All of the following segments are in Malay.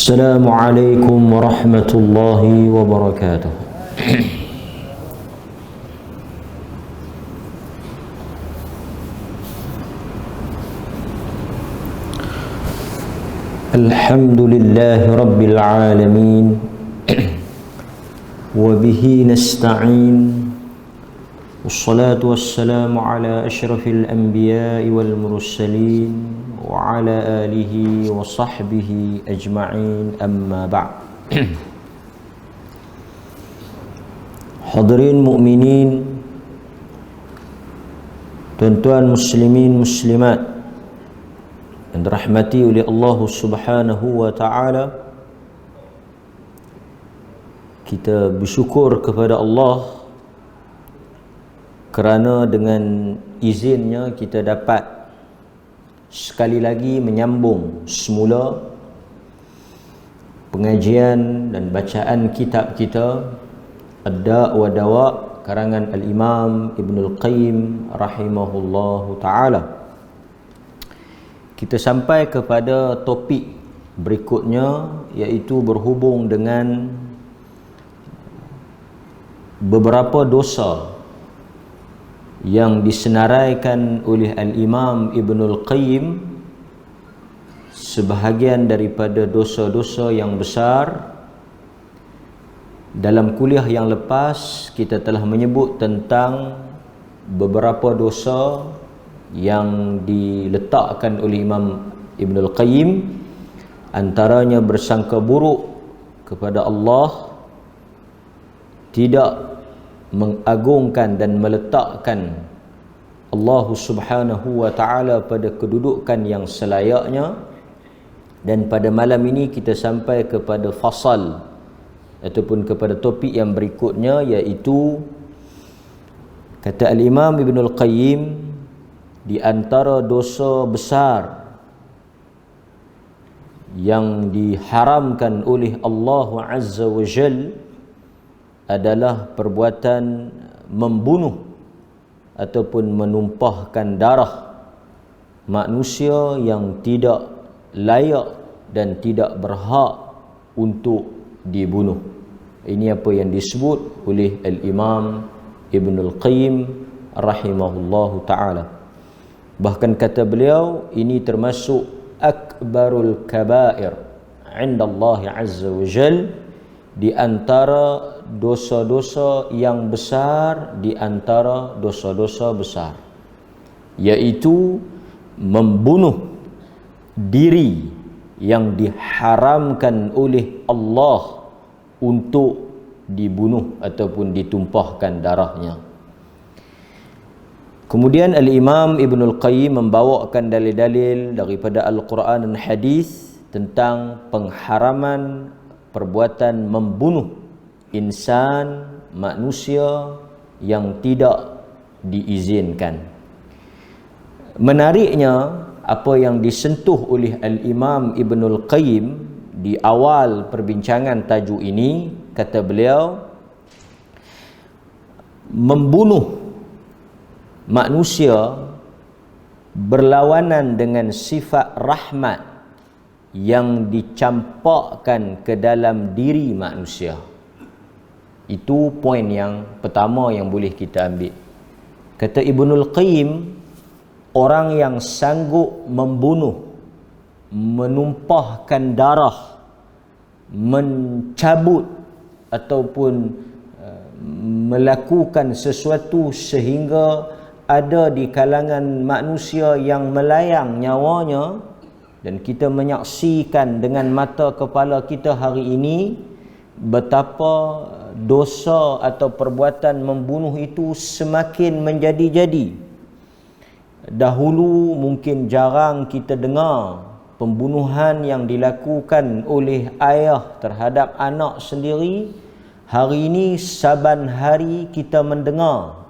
السلام عليكم ورحمة الله وبركاته. الحمد لله رب العالمين وبه نستعين والصلاة والسلام على أشرف الأنبياء والمرسلين وعلى آله وصحبه أجمعين أما بعد. Hadirin mukminin, tuan-tuan muslimin muslimat yang dirahmati oleh Allah Subhanahu wa taala, kita bersyukur kepada Allah kerana dengan izinnya kita dapat sekali lagi menyambung semula pengajian dan bacaan kitab kita Ad-Da' wa Dawa' karangan Al-Imam Ibnul Qayyim rahimahullahu ta'ala. Kita sampai kepada topik berikutnya, iaitu berhubung dengan beberapa dosa yang disenaraikan oleh Al-Imam Ibnul Qayyim. Sebahagian daripada dosa-dosa yang besar. Dalam kuliah yang lepas kita telah menyebut tentang beberapa dosa yang diletakkan oleh Imam Ibnul Qayyim, antaranya bersangka buruk kepada Allah, tidak mengagungkan dan meletakkan Allah Subhanahu wa ta'ala pada kedudukan yang selayaknya. Dan pada malam ini kita sampai kepada fasal ataupun kepada topik yang berikutnya, iaitu kata Al-Imam Ibnul Qayyim, di antara dosa besar yang diharamkan oleh Allah Azza wa Jal adalah perbuatan membunuh ataupun menumpahkan darah manusia yang tidak layak dan tidak berhak untuk dibunuh. Ini apa yang disebut oleh Al-Imam Ibnul Qayyim rahimahullahu ta'ala. Bahkan kata beliau, ini termasuk akbarul kabair inda Allah Azza wa Jal, di antara dosa-dosa yang besar, di antara dosa-dosa besar, iaitu membunuh diri yang diharamkan oleh Allah untuk dibunuh ataupun ditumpahkan darahnya. Kemudian Al-Imam Ibnul Qayyim membawakan dalil-dalil daripada Al-Quran dan Hadis tentang pengharaman perbuatan membunuh insan, manusia yang tidak diizinkan. Menariknya, apa yang disentuh oleh Al-Imam Ibnul Qayyim di awal perbincangan tajuk ini, kata beliau, membunuh manusia berlawanan dengan sifat rahmat yang dicampakkan ke dalam diri manusia. Itu poin yang pertama yang boleh kita ambil. Kata Ibnul Qayyim, orang yang sanggup membunuh, menumpahkan darah, mencabut ataupun melakukan sesuatu sehingga ada di kalangan manusia yang melayang nyawanya, dan kita menyaksikan dengan mata kepala kita hari ini betapa dosa atau perbuatan membunuh itu semakin menjadi-jadi. Dahulu mungkin jarang kita dengar pembunuhan yang dilakukan oleh ayah terhadap anak sendiri. Hari ini saban hari kita mendengar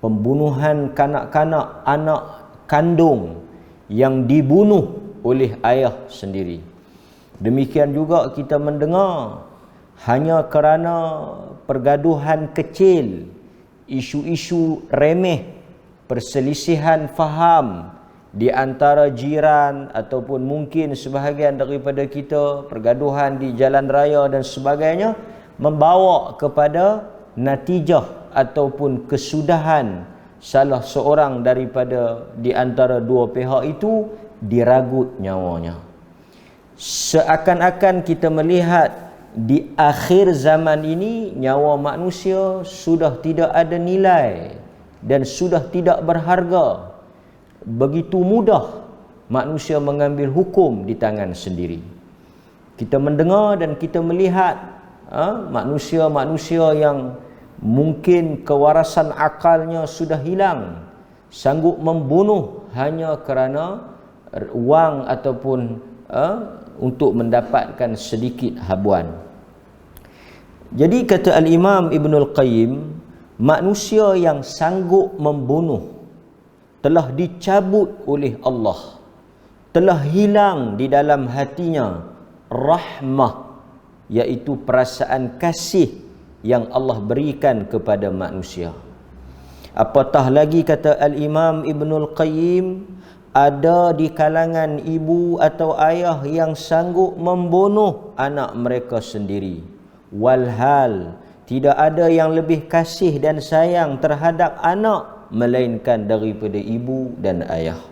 pembunuhan kanak-kanak, anak kandung yang dibunuh oleh ayah sendiri. Demikian juga kita mendengar hanya kerana pergaduhan kecil, isu-isu remeh, perselisihan faham di antara jiran ataupun mungkin sebahagian daripada kita, pergaduhan di jalan raya dan sebagainya, membawa kepada natijah ataupun kesudahan salah seorang daripada di antara dua pihak itu diragut nyawanya. Seakan-akan kita melihat di akhir zaman ini nyawa manusia sudah tidak ada nilai dan sudah tidak berharga. Begitu mudah manusia mengambil hukum di tangan sendiri. Kita mendengar dan kita melihat manusia-manusia yang mungkin kewarasan akalnya sudah hilang, sanggup membunuh hanya kerana wang ataupun untuk mendapatkan sedikit habuan. Jadi kata Al-Imam Ibnul Qayyim, manusia yang sanggup membunuh telah dicabut oleh Allah, telah hilang di dalam hatinya rahmah, iaitu perasaan kasih yang Allah berikan kepada manusia. Apatah lagi kata Al-Imam Ibnul Qayyim, ada di kalangan ibu atau ayah yang sanggup membunuh anak mereka sendiri. Walhal tidak ada yang lebih kasih dan sayang terhadap anak melainkan daripada ibu dan ayah.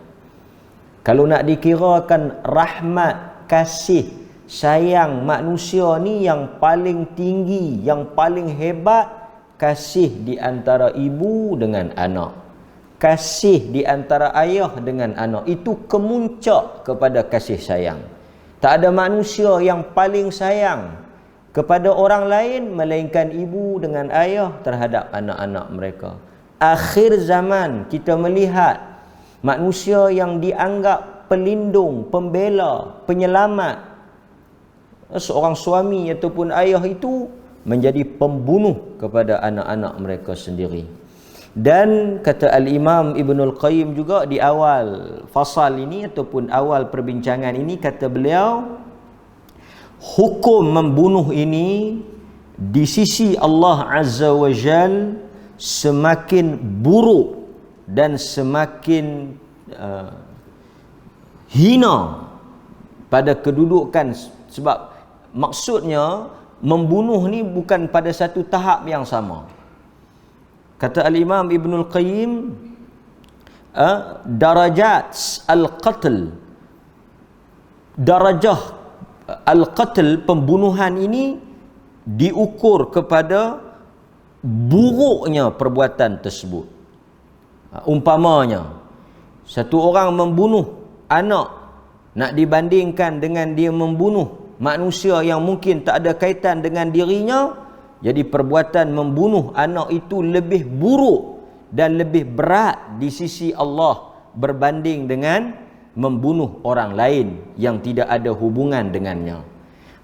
Kalau nak dikirakan rahmat, kasih, sayang manusia ni yang paling tinggi, yang paling hebat, kasih di antara ibu dengan anak. Kasih di antara ayah dengan anak itu kemuncak kepada kasih sayang. Tak ada manusia yang paling sayang kepada orang lain melainkan ibu dengan ayah terhadap anak-anak mereka. Akhir zaman kita melihat manusia yang dianggap pelindung, pembela, penyelamat, seorang suami ataupun ayah itu menjadi pembunuh kepada anak-anak mereka sendiri. Dan kata Al-Imam Ibnul Qayyim juga di awal fasal ini ataupun awal perbincangan ini, kata beliau, hukum membunuh ini di sisi Allah Azza wa Jal semakin buruk dan semakin hina pada kedudukan. Sebab maksudnya membunuh ni bukan pada satu tahap yang sama. Kata Al-Imam Ibnul Qayyim, darajat al-qatl, darajah al-qatl, pembunuhan ini diukur kepada buruknya perbuatan tersebut. Umpamanya satu orang membunuh anak, nak dibandingkan dengan dia membunuh manusia yang mungkin tak ada kaitan dengan dirinya, jadi perbuatan membunuh anak itu lebih buruk dan lebih berat di sisi Allah berbanding dengan membunuh orang lain yang tidak ada hubungan dengannya.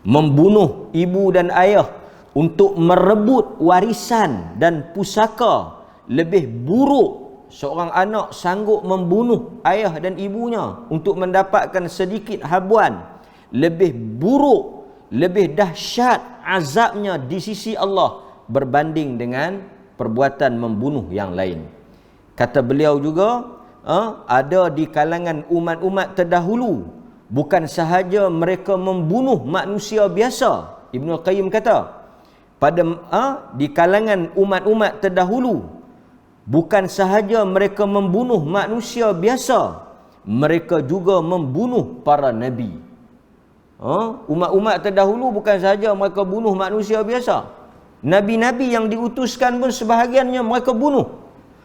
Membunuh ibu dan ayah untuk merebut warisan dan pusaka lebih buruk. Seorang anak sanggup membunuh ayah dan ibunya untuk mendapatkan sedikit habuan, lebih buruk, lebih dahsyat azabnya di sisi Allah berbanding dengan perbuatan membunuh yang lain. Kata beliau juga, ada di kalangan umat-umat terdahulu bukan sahaja mereka membunuh manusia biasa. Ibnul Qayyim kata, di kalangan umat-umat terdahulu bukan sahaja mereka membunuh manusia biasa, mereka juga membunuh para nabi. Umat-umat terdahulu bukan sahaja mereka bunuh manusia biasa, nabi-nabi yang diutuskan pun sebahagiannya mereka bunuh.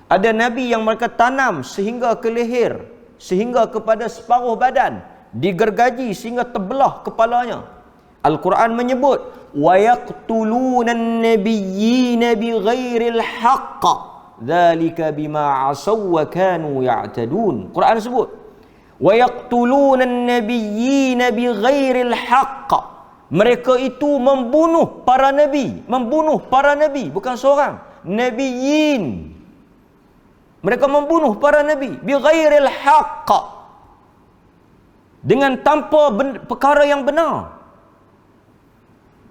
Ada nabi yang mereka tanam sehingga ke leher, sehingga kepada separuh badan, digergaji sehingga terbelah kepalanya. Al-Quran menyebut, wa yaqtuluna an-nabiyyina bighairil haqq dzalika bima asaw wa kanu ya'tadun. Quran sebut, wa yaqtuluna an-nabiyyina bighairil haqq. Mereka itu membunuh para nabi, bukan seorang, nabiyyin. Mereka membunuh para nabi bighairil haqq, dengan tanpa perkara yang benar.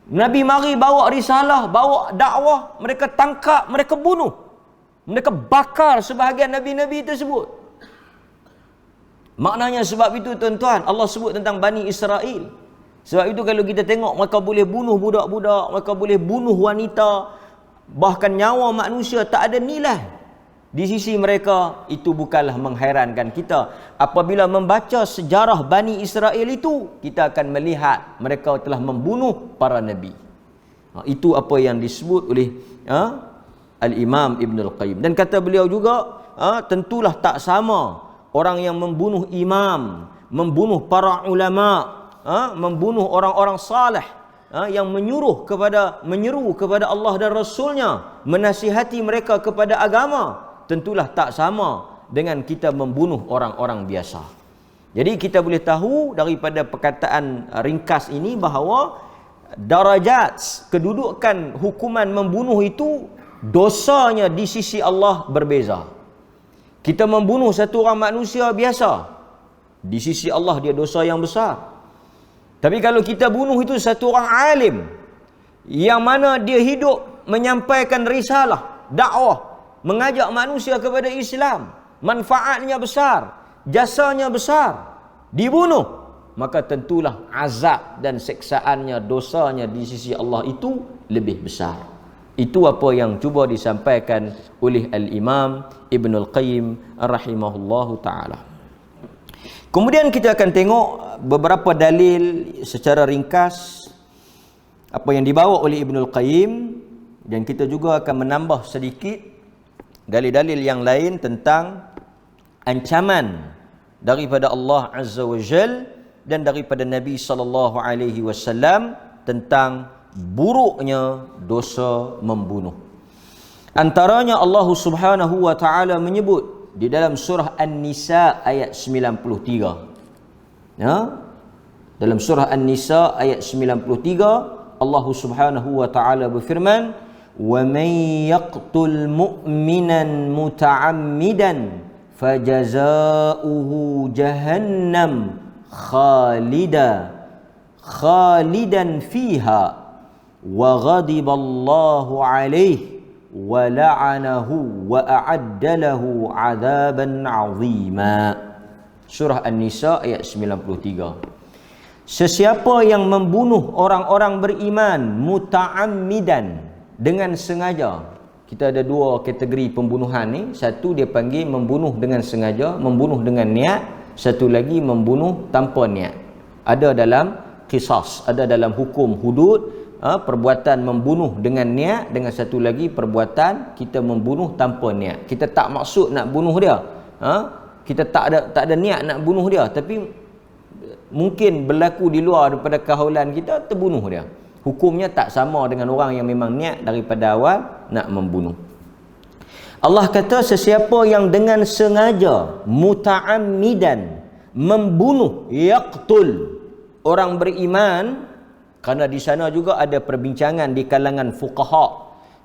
Nabi mari bawa risalah, bawa dakwah, mereka tangkap, mereka bunuh, mereka bakar sebahagian nabi-nabi tersebut. Maknanya sebab itu tuan-tuan, Allah sebut tentang Bani Israel. Sebab itu kalau kita tengok, mereka boleh bunuh budak-budak, mereka boleh bunuh wanita, bahkan nyawa manusia tak ada nilai di sisi mereka. Itu bukanlah menghairankan kita. Apabila membaca sejarah Bani Israel itu, kita akan melihat mereka telah membunuh para nabi. Itu apa yang disebut oleh Al-Imam Ibn Al-Qayyim. Dan kata beliau juga, tentulah tak sama orang yang membunuh imam, membunuh para ulama, membunuh orang-orang saleh, yang menyeru kepada Allah dan Rasulnya, menasihati mereka kepada agama, tentulah tak sama dengan kita membunuh orang-orang biasa. Jadi kita boleh tahu daripada perkataan ringkas ini bahawa darajat, kedudukan hukuman membunuh itu, dosanya di sisi Allah berbeza. Kita membunuh satu orang manusia biasa, di sisi Allah dia dosa yang besar. Tapi kalau kita bunuh itu satu orang alim, yang mana dia hidup menyampaikan risalah, dakwah, mengajak manusia kepada Islam, manfaatnya besar, jasanya besar, dibunuh, maka tentulah azab dan seksaannya, dosanya di sisi Allah itu lebih besar. Itu apa yang cuba disampaikan oleh Al-Imam Ibn Al-Qayyim rahimahullahu ta'ala. Kemudian kita akan tengok beberapa dalil secara ringkas apa yang dibawa oleh Ibn Al-Qayyim, dan kita juga akan menambah sedikit dalil-dalil yang lain tentang ancaman daripada Allah Azza wa Jal dan daripada Nabi SAW tentang buruknya dosa membunuh. Antaranya Allah Subhanahu wa taala menyebut di dalam surah An-Nisa ayat 93. Dalam surah An-Nisa ayat 93, Allah Subhanahu wa taala berfirman, "Wa may yaqtul mu'minan muta'ammidan fajazaohu jahannam khalidan fiha wa ghadiballahu alaihi wa la'anahu wa a'adda lahu 'adzaban 'azima." Surah An-Nisa ayat 93. Sesiapa yang membunuh orang-orang beriman muta'ammidan, dengan sengaja. Kita ada dua kategori pembunuhan ni. Satu dia panggil membunuh dengan sengaja, membunuh dengan niat. Satu lagi membunuh tanpa niat. Ada dalam qisas, ada dalam hukum hudud, perbuatan membunuh dengan niat, dengan satu lagi perbuatan kita membunuh tanpa niat. Kita tak maksud nak bunuh dia, kita tak ada niat nak bunuh dia, tapi mungkin berlaku di luar daripada kahulan kita, terbunuh dia. Hukumnya tak sama dengan orang yang memang niat daripada awal nak membunuh. Allah kata sesiapa yang dengan sengaja muta'ammidan membunuh, yaqtul orang beriman. Kerana di sana juga ada perbincangan di kalangan fuqaha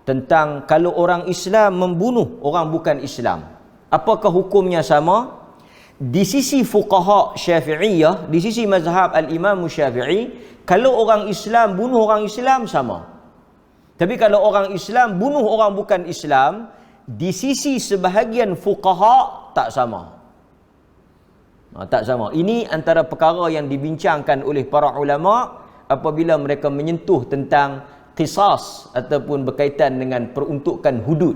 tentang kalau orang Islam membunuh orang bukan Islam, apakah hukumnya sama? Di sisi fuqaha Syafi'iyah, di sisi mazhab Al-Imam Syafi'i, kalau orang Islam bunuh orang Islam sama. Tapi kalau orang Islam bunuh orang bukan Islam, di sisi sebahagian fuqaha tak sama. Tak sama. Ini antara perkara yang dibincangkan oleh para ulama apabila mereka menyentuh tentang qisas ataupun berkaitan dengan peruntukan hudud.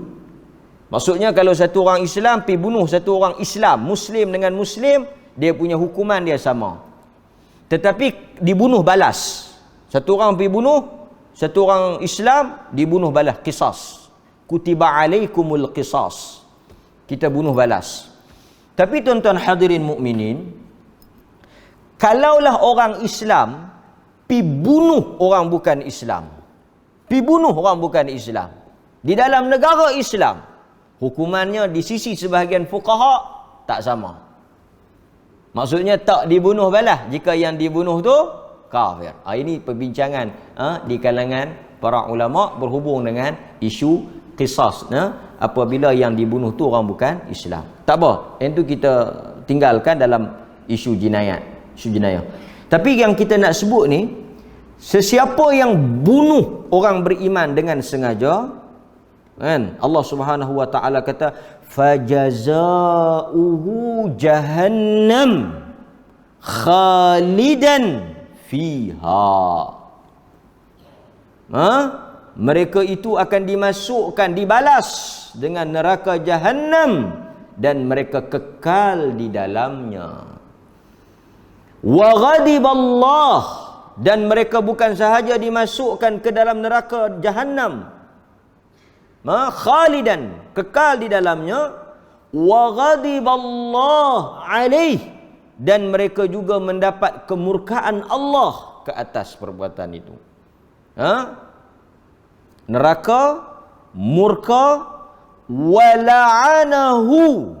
Maksudnya kalau satu orang Islam pergi bunuh satu orang Islam, Muslim dengan Muslim, dia punya hukuman dia sama. Tetapi dibunuh balas. Satu orang pergi bunuh satu orang Islam, dibunuh balas, qisas. Kutiba alaikumul qisas. Kita bunuh balas. Tapi tuan-tuan hadirin mukminin, kalaulah orang Islam pi bunuh orang bukan Islam, pi bunuh orang bukan Islam di dalam negara Islam, hukumannya di sisi sebahagian fuqaha tak sama. Maksudnya tak dibunuh balas jika yang dibunuh tu kafir. Ini perbincangan di kalangan para ulama berhubung dengan isu qisas, apabila yang dibunuh tu orang bukan Islam. Tak apa, yang tu kita tinggalkan dalam isu jinayat, isu jinayah. Tapi yang kita nak sebut ni, sesiapa yang bunuh orang beriman dengan sengaja, Kan? Allah Subhanahu wa taala kata fajazauhu jahannam khalidan fiha. Mereka itu akan dimasukkan, dibalas dengan neraka Jahannam dan mereka kekal di dalamnya. Wa ghadiballah, dan mereka bukan sahaja dimasukkan ke dalam neraka Jahannam, khalidan, kekal di dalamnya, wa ghadiballah alaih, dan mereka juga mendapat kemurkaan Allah ke atas perbuatan itu. Neraka, murka, wala'anahu,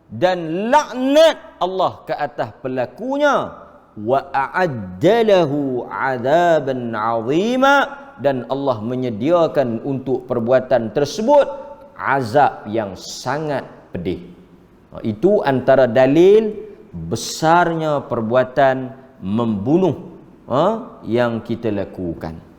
dan laknat Allah ke atas pelakunya, wa a'addalahu 'adzaban 'azima, dan Allah menyediakan untuk perbuatan tersebut azab yang sangat pedih. Itu antara dalil besarnya perbuatan membunuh yang kita lakukan.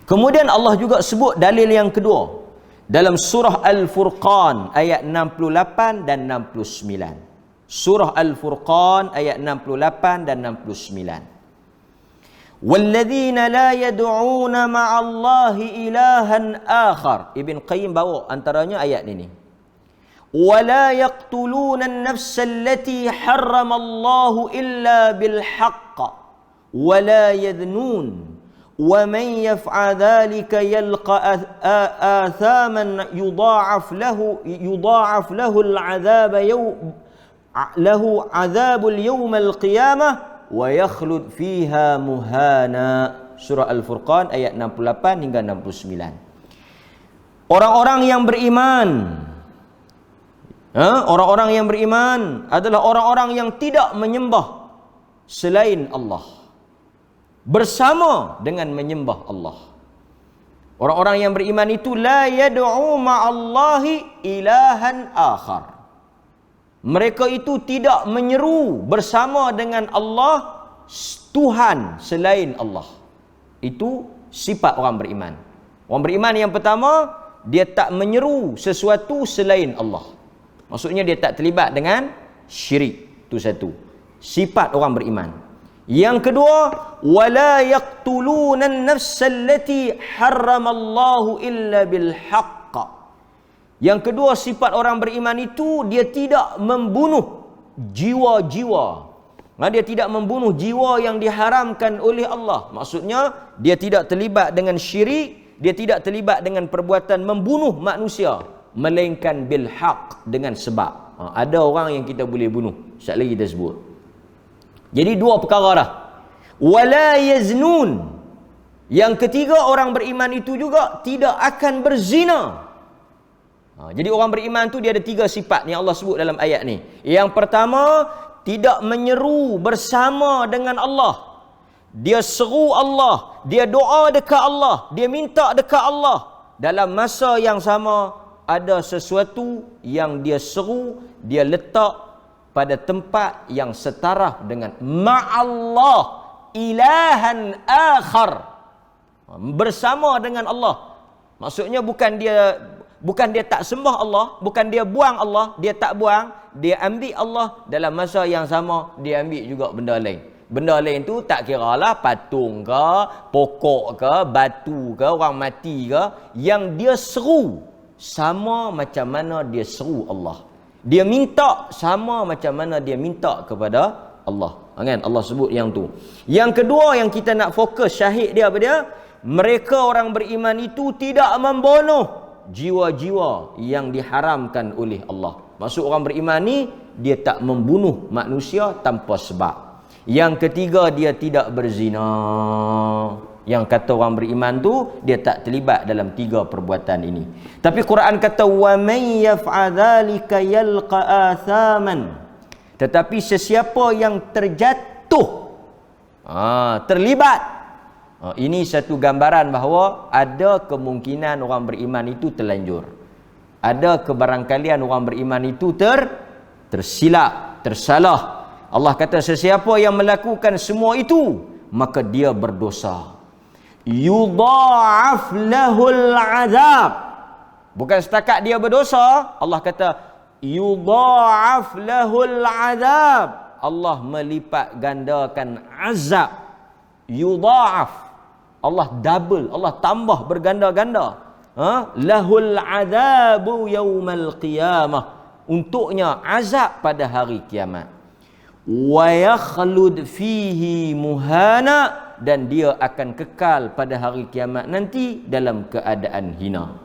Kemudian Allah juga sebut dalil yang kedua dalam surah Al-Furqan ayat 68 dan 69. Surah Al-Furqan ayat 68 dan 69. وَالَّذِينَ لَا يَدْعُونَ مَعَ اللَّهِ إِلَٰهًا آخَرَ. Ibn Qayyim bawa antaranya ayat ini. وَلَا يَقْتُلُونَ النَّفْسَ الَّتِي حَرَّمَ اللَّهُ إِلَّا بِالْحَقِّ وَلَا يَذْنُونَ وَمَنْ يَفْعَلْ ذَلِكَ يَلْقَ آثَامًا يُضَاعَفْ لَهُ عَذَابُ الْيَوْمِ الْقِيَامَةِ وَيَخْلُدْ فِيهَا مُهَانًا. Surah Al-Furqan ayat 68 hingga 69. Orang-orang yang beriman, orang-orang yang beriman adalah orang-orang yang tidak menyembah selain Allah bersama dengan menyembah Allah. Orang-orang yang beriman itu la yad'u ma'allahi ilahan akhar. Mereka itu tidak menyeru bersama dengan Allah Tuhan selain Allah. Itu sifat orang beriman. Orang beriman yang pertama, dia tak menyeru sesuatu selain Allah. Maksudnya dia tak terlibat dengan syirik. Itu satu. Sifat orang beriman. Yang kedua, wala yaqtuluna an-nafsa allati harramallahu illa bil haqq. Yang kedua, sifat orang beriman itu dia tidak membunuh jiwa-jiwa. Dia tidak membunuh jiwa yang diharamkan oleh Allah. Maksudnya dia tidak terlibat dengan syirik, dia tidak terlibat dengan perbuatan membunuh manusia, melainkan bil haqq, dengan sebab. Ada orang yang kita boleh bunuh, sekali lagi kita sebut. Jadi dua perkara dah. Wala yaznun. Yang ketiga, orang beriman itu juga tidak akan berzina. Jadi orang beriman tu dia ada tiga sifat yang Allah sebut dalam ayat ni. Yang pertama, tidak menyeru bersama dengan Allah. Dia seru Allah, dia doa dekat Allah, dia minta dekat Allah. Dalam masa yang sama, ada sesuatu yang dia seru, dia letak pada tempat yang setara dengan ma'allah ilahan akhar, bersama dengan Allah. Maksudnya bukan dia tak sembah Allah, bukan dia buang Allah, dia tak buang, dia ambil Allah, dalam masa yang sama dia ambil juga benda lain. Benda lain tu tak kiralah patung ke, pokok ke, batu ke, orang mati ke, yang dia seru sama macam mana dia seru Allah. Dia minta sama macam mana dia minta kepada Allah. Kan? Allah sebut yang tu. Yang kedua yang kita nak fokus syahid dia apa dia? Mereka orang beriman itu tidak membunuh jiwa-jiwa yang diharamkan oleh Allah. Maksud orang beriman ni, dia tak membunuh manusia tanpa sebab. Yang ketiga, dia tidak berzina. Yang kata orang beriman tu, dia tak terlibat dalam tiga perbuatan ini. Tapi Quran kata wa may yaf'al dzalika yalqa athaman. Tetapi sesiapa yang terjatuh, terlibat, ini satu gambaran bahawa ada kemungkinan orang beriman itu terlanjur. Ada kebarangkalian orang beriman itu tersilap, tersalah. Allah kata sesiapa yang melakukan semua itu, maka dia berdosa. Yudha'af lahul azab. Bukan setakat dia berdosa, Allah kata yudha'af lahul azab. Allah melipat gandakan azab. Yudha'af. Allah double, Allah tambah berganda-ganda. Lahul azabu yaumal qiyamah. Untuknya azab pada hari kiamat. Wa yakhlud fihi muhana, dan dia akan kekal pada hari kiamat nanti dalam keadaan hina.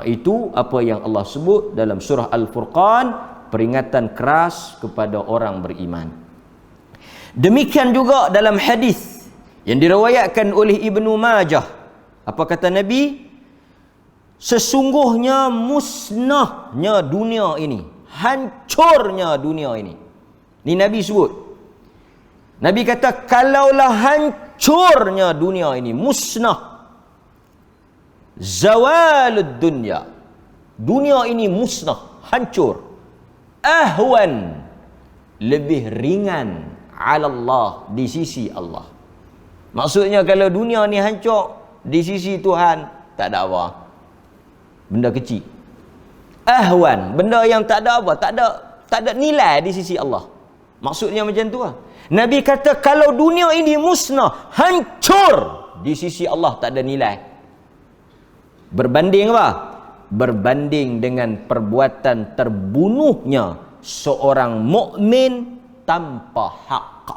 Itu apa yang Allah sebut dalam surah Al-Furqan, peringatan keras kepada orang beriman. Demikian juga dalam hadis yang diriwayatkan oleh Ibnu Majah. Apa kata Nabi? Sesungguhnya musnahnya dunia ini, hancurnya dunia ini. Ni Nabi sebut. Nabi kata kalaulah hancurnya dunia ini, musnah, zawalud dunya, dunia ini musnah, hancur, ahwan, lebih ringan ala Allah, di sisi Allah. Maksudnya kalau dunia ni hancur, di sisi Tuhan tak ada apa, benda kecil. Ahwan, benda yang tak ada apa, tak ada nilai di sisi Allah. Maksudnya macam tu lah. Nabi kata kalau dunia ini musnah, hancur, di sisi Allah tak ada nilai. Berbanding apa? Berbanding dengan perbuatan terbunuhnya seorang mukmin tanpa hak.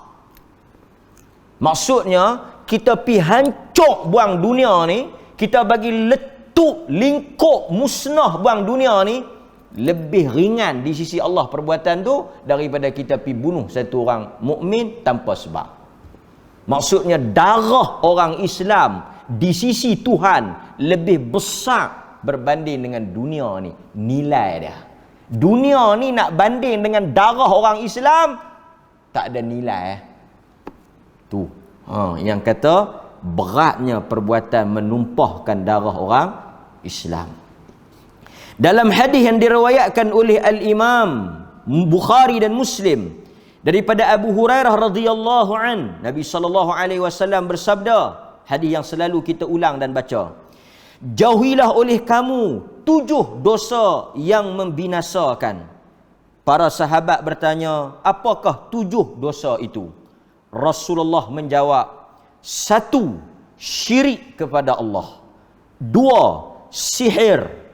Maksudnya kita pi hancur buang dunia ni, kita bagi letup, lingkup, musnah buang dunia ni, lebih ringan di sisi Allah perbuatan tu daripada kita pi bunuh satu orang mukmin tanpa sebab. Maksudnya darah orang Islam di sisi Tuhan lebih besar berbanding dengan dunia ni, nilai dia. Dunia ni nak banding dengan darah orang Islam, tak ada nilai. Tu yang kata beratnya perbuatan menumpahkan darah orang Islam. Dalam hadis yang diriwayatkan oleh Al-Imam Bukhari dan Muslim daripada Abu Hurairah radhiyallahu an, Nabi sallallahu alaihi wasallam bersabda, hadis yang selalu kita ulang dan baca, jauhilah oleh kamu 7 dosa yang membinasakan. Para sahabat bertanya, apakah 7 dosa itu? Rasulullah menjawab, 1, syirik kepada Allah. 2, sihir.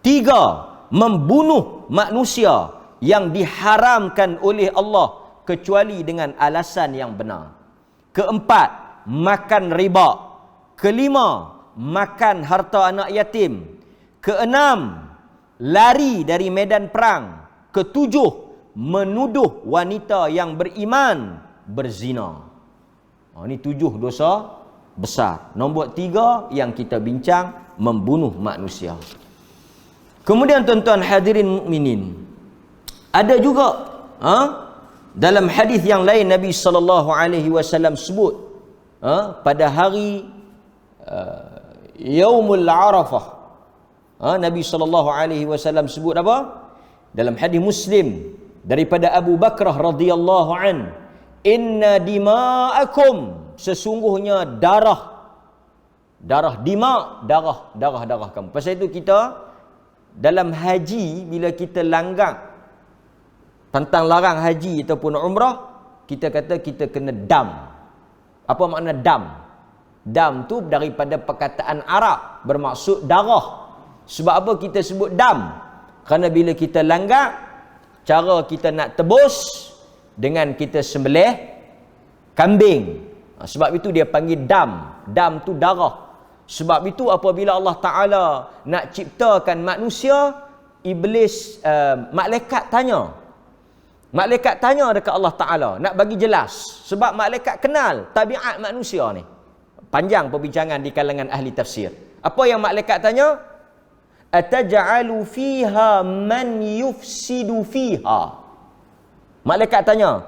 3, membunuh manusia yang diharamkan oleh Allah kecuali dengan alasan yang benar. 4, makan riba. 5, makan harta anak yatim. 6, lari dari medan perang. 7, menuduh wanita yang beriman berzina. Ini 7 dosa besar. Nombor 3 yang kita bincang, membunuh manusia. Kemudian tuan-tuan hadirin mukminin, ada juga dalam hadis yang lain Nabi sallallahu alaihi wasallam sebut pada hari Yaumul Arafah. Nabi sallallahu alaihi wasallam sebut apa? Dalam hadis Muslim daripada Abu Bakrah radhiyallahu an, inna dima'akum, sesungguhnya darah kamu. Pasal itu kita dalam haji, bila kita langgar tentang larang haji ataupun umrah, kita kata kita kena dam. Apa makna dam? Dam tu daripada perkataan Arab, bermaksud darah. Sebab apa kita sebut dam? Kerana bila kita langgar, cara kita nak tebus dengan kita sembelih kambing. Sebab itu dia panggil dam. Dam tu darah. Sebab itu apabila Allah Ta'ala nak ciptakan manusia, iblis, malaikat tanya dekat Allah Ta'ala nak bagi jelas. Sebab malaikat kenal tabiat manusia ni. Panjang perbincangan di kalangan ahli tafsir. Apa yang malaikat tanya? Ataj'alu fiha man yufsidu fiha. Malaikat tanya,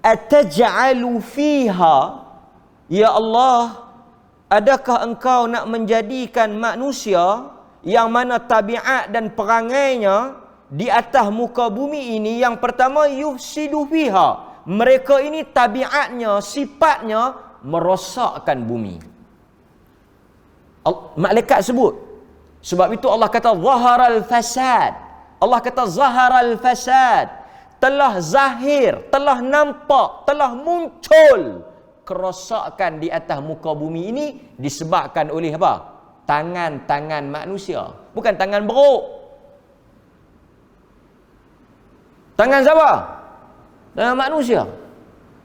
ataj'alu fiha, ya Allah, adakah engkau nak menjadikan manusia yang mana tabiat dan perangainya di atas muka bumi ini, yang pertama yufsidu fiha, mereka ini tabiatnya, sifatnya merosakkan bumi. Malaikat sebut, Sebab itu Allah kata zaharal fasad. Allah kata zaharal fasad. Telah zahir, telah nampak, telah muncul kerosakan di atas muka bumi ini disebabkan oleh apa? Tangan-tangan manusia. Bukan tangan beruk. Tangan siapa? Tangan manusia.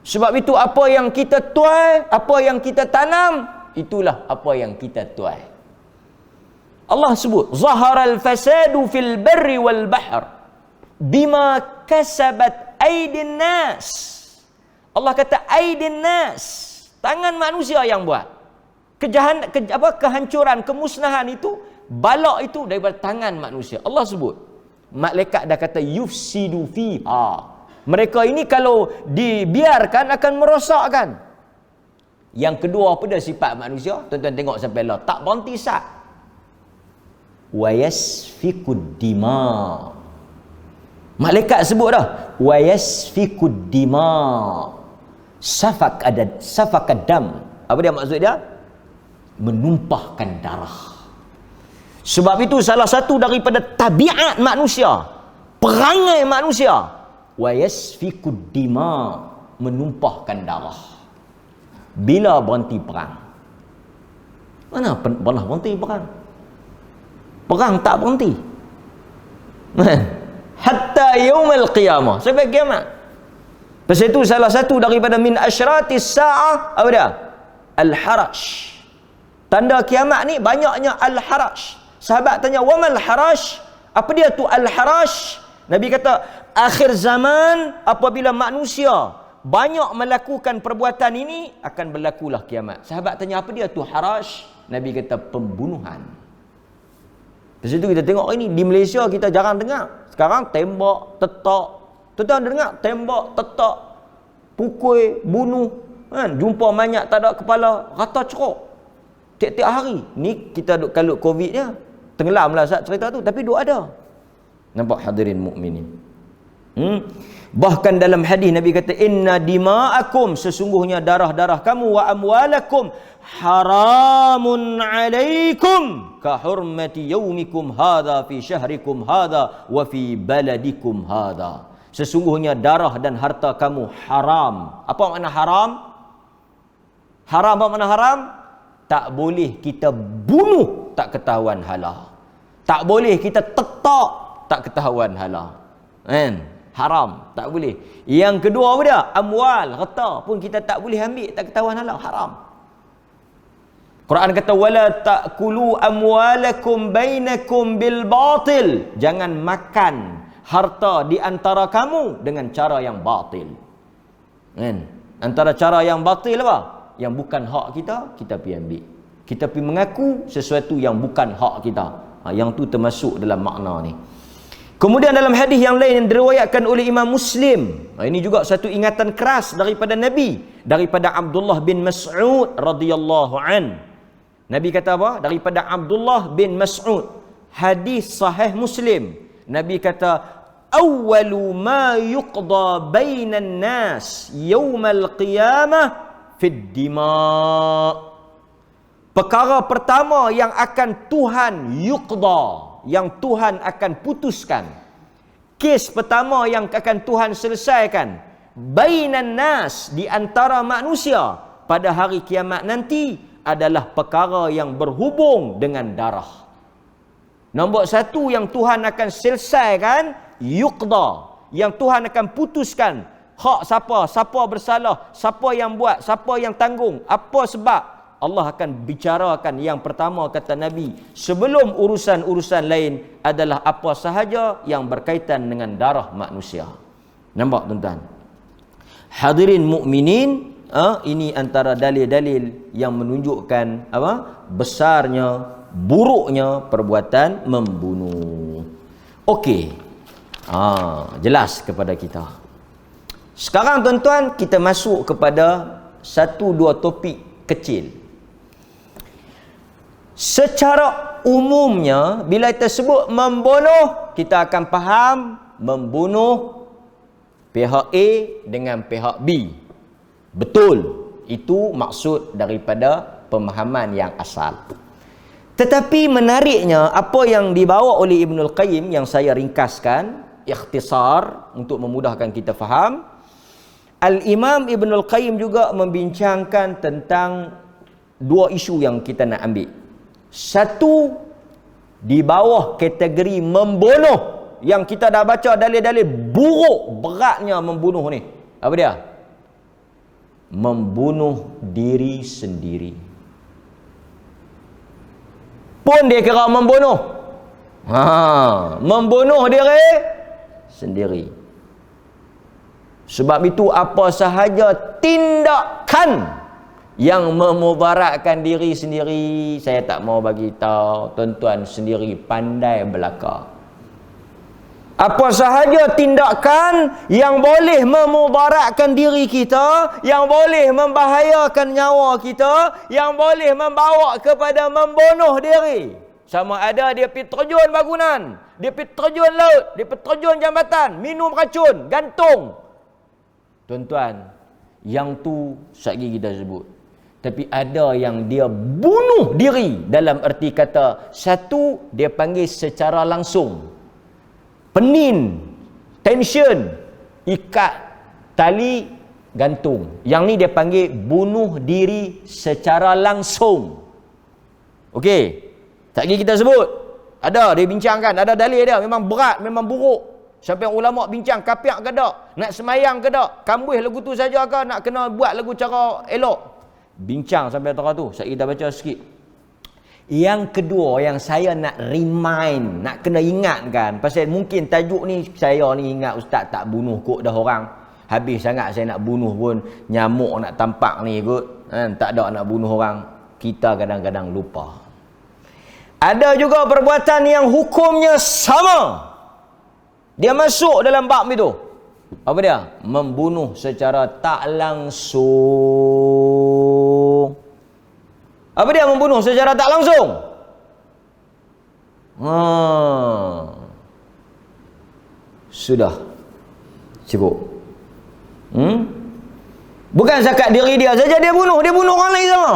Sebab itu apa yang kita tuai, apa yang kita tanam, itulah apa yang kita tuai. Allah sebut zaharal fasadu fil barri wal bahr bima kasabat aidin nas. Allah kata aidin nas, tangan manusia yang buat. Kehancuran, kemusnahan itu, balak itu daripada tangan manusia. Allah sebut. Malaikat dah kata yufsidu fiha. Mereka ini kalau dibiarkan akan merosakkan. Yang kedua, apa dah sifat manusia? Tuan-tuan tengok sampai lah, tak berhenti sat. Wa yasfikud dima. Malaikat sebut dah, wa yasfikud dima. Safak dam. Apa dia maksud dia? Menumpahkan darah. Sebab itu salah satu daripada tabiat manusia, perangai manusia, wa yasfikud dima, menumpahkan darah. Bila berhenti perang? Mana pernah berhenti perang? Perang tak berhenti. Hatta yaumil qiyamah, sampai kiamat. Pasal itu salah satu daripada min asyratis sa'ah apa dia? Al-harash. Tanda kiamat ni banyaknya al-harash. Sahabat tanya, "Wa mal harash?" Apa dia tu al-harash? Nabi kata, akhir zaman apabila manusia banyak melakukan perbuatan ini akan berlakulah kiamat. Sahabat tanya, apa dia tu harash? Nabi kata, pembunuhan. Pasal itu kita tengok ini di Malaysia kita jarang dengar. Sekarang tembak, tetak. Tuan-tuan dengar tembak, tetak, pukul, bunuh, kan? Jumpa mayat tak ada kepala, rata ceruk. Tiap-tiap hari. Ni kita duk kalut Covid dia. Tenggelamlah saat cerita tu, tapi duk ada. Nampak hadirin mukminin? Bahkan dalam hadis Nabi kata, inna dima'akum, sesungguhnya darah-darah kamu, wa amwalakum haramun alaikum ka hurmati yaumikum hadha fi syahrikum hadha wa fi baladikum hadha. Sesungguhnya darah dan harta kamu haram. Apa makna haram? Haram apa makna haram? Tak boleh kita bunuh tak ketahuan halah. Tak boleh kita tetak tak ketahuan halah. Kan? Haram, tak boleh. Yang kedua apa dia? Amwal, harta pun kita tak boleh ambil tak ketahuan halah, haram. Quran kata wala ta'kulu amwalakum bainakum bil batil. Jangan makan harta di antara kamu dengan cara yang batil. Kan? Antara cara yang batil apa? Yang bukan hak kita, kita pergi ambil. Kita pergi mengaku sesuatu yang bukan hak kita. Yang tu termasuk dalam makna ni. Kemudian dalam hadis yang lain yang diriwayatkan oleh Imam Muslim, ini juga satu ingatan keras daripada Nabi, daripada Abdullah bin Mas'ud radhiyallahu an. Nabi kata apa? Daripada Abdullah bin Mas'ud, hadis sahih Muslim. Nabi kata, awwalu ma yuqda bainan nas yaumal qiyamah fid dima. Perkara pertama yang akan Tuhan yuqda, yang Tuhan akan putuskan, kes pertama yang akan Tuhan selesaikan, bainan nas, di antara manusia pada hari kiamat nanti, adalah perkara yang berhubung dengan darah. Nombor satu yang Tuhan akan selesaikan, yuqda, yang Tuhan akan putuskan hak siapa bersalah, siapa yang buat, siapa yang tanggung, apa sebab. Allah akan bicarakan yang pertama, kata Nabi, sebelum urusan-urusan lain, adalah apa sahaja yang berkaitan dengan darah manusia. Nampak tuan-tuan? Hadirin mukminin, ini antara dalil-dalil yang menunjukkan apa? Besarnya, buruknya perbuatan membunuh. Okey. Jelas kepada kita. Sekarang tuan-tuan, kita masuk kepada satu dua topik kecil. Secara umumnya bila kita sebut membunuh, kita akan faham membunuh pihak A dengan pihak B. Betul, itu maksud daripada pemahaman yang asal. Tetapi menariknya apa yang dibawa oleh Ibnul Qayyim yang saya ringkaskan, ikhtisar untuk memudahkan kita faham. Al-Imam Ibnul Qayyim juga membincangkan tentang dua isu yang kita nak ambil. Satu, di bawah kategori membunuh, yang kita dah baca dalil-dalil buruk beratnya membunuh ni. Apa dia? Membunuh diri sendiri. Pun dia kira membunuh. Membunuh diri sendiri. Sebab itu apa sahaja tindakan yang memudaratkan diri sendiri, saya tak mau bagi tahu, tuan-tuan sendiri pandai belaka. Apa sahaja tindakan yang boleh memudaratkan diri kita, yang boleh membahayakan nyawa kita, yang boleh membawa kepada membunuh diri. Sama ada dia pergi terjun bangunan, dia pergi terjun laut, dia pergi terjun jambatan, minum racun, gantung. Tuan-tuan, yang tu sekali kita sebut. Tapi ada yang dia bunuh diri dalam erti kata, satu, dia panggil secara langsung. Penin, tension, ikat tali, gantung. Yang ni dia panggil bunuh diri secara langsung. Okey, tak lagi kita sebut. Ada, dia bincangkan, ada dalil dia, memang berat, memang buruk. Sampai ulama bincang, kapiak ke tak? Nak semayang ke tak? Kambuh lagu tu saja ke? Nak kena buat lagu cara elok? Bincang sampai tengah tu. Saya kita baca sikit. Yang kedua yang saya nak remind, nak kena ingatkan, pasal mungkin tajuk ni saya ni ingat ustaz tak bunuh kot dah orang. Habis sangat saya nak bunuh pun nyamuk nak tampak ni kot. Tak ada nak bunuh orang. Kita kadang-kadang lupa. Ada juga perbuatan yang hukumnya sama. Dia masuk dalam bab itu. Apa dia? Membunuh secara tak langsung. Apa dia membunuh secara tak langsung? Sudah. Cukup. Bukan zakat diri dia saja dia bunuh orang lain sama.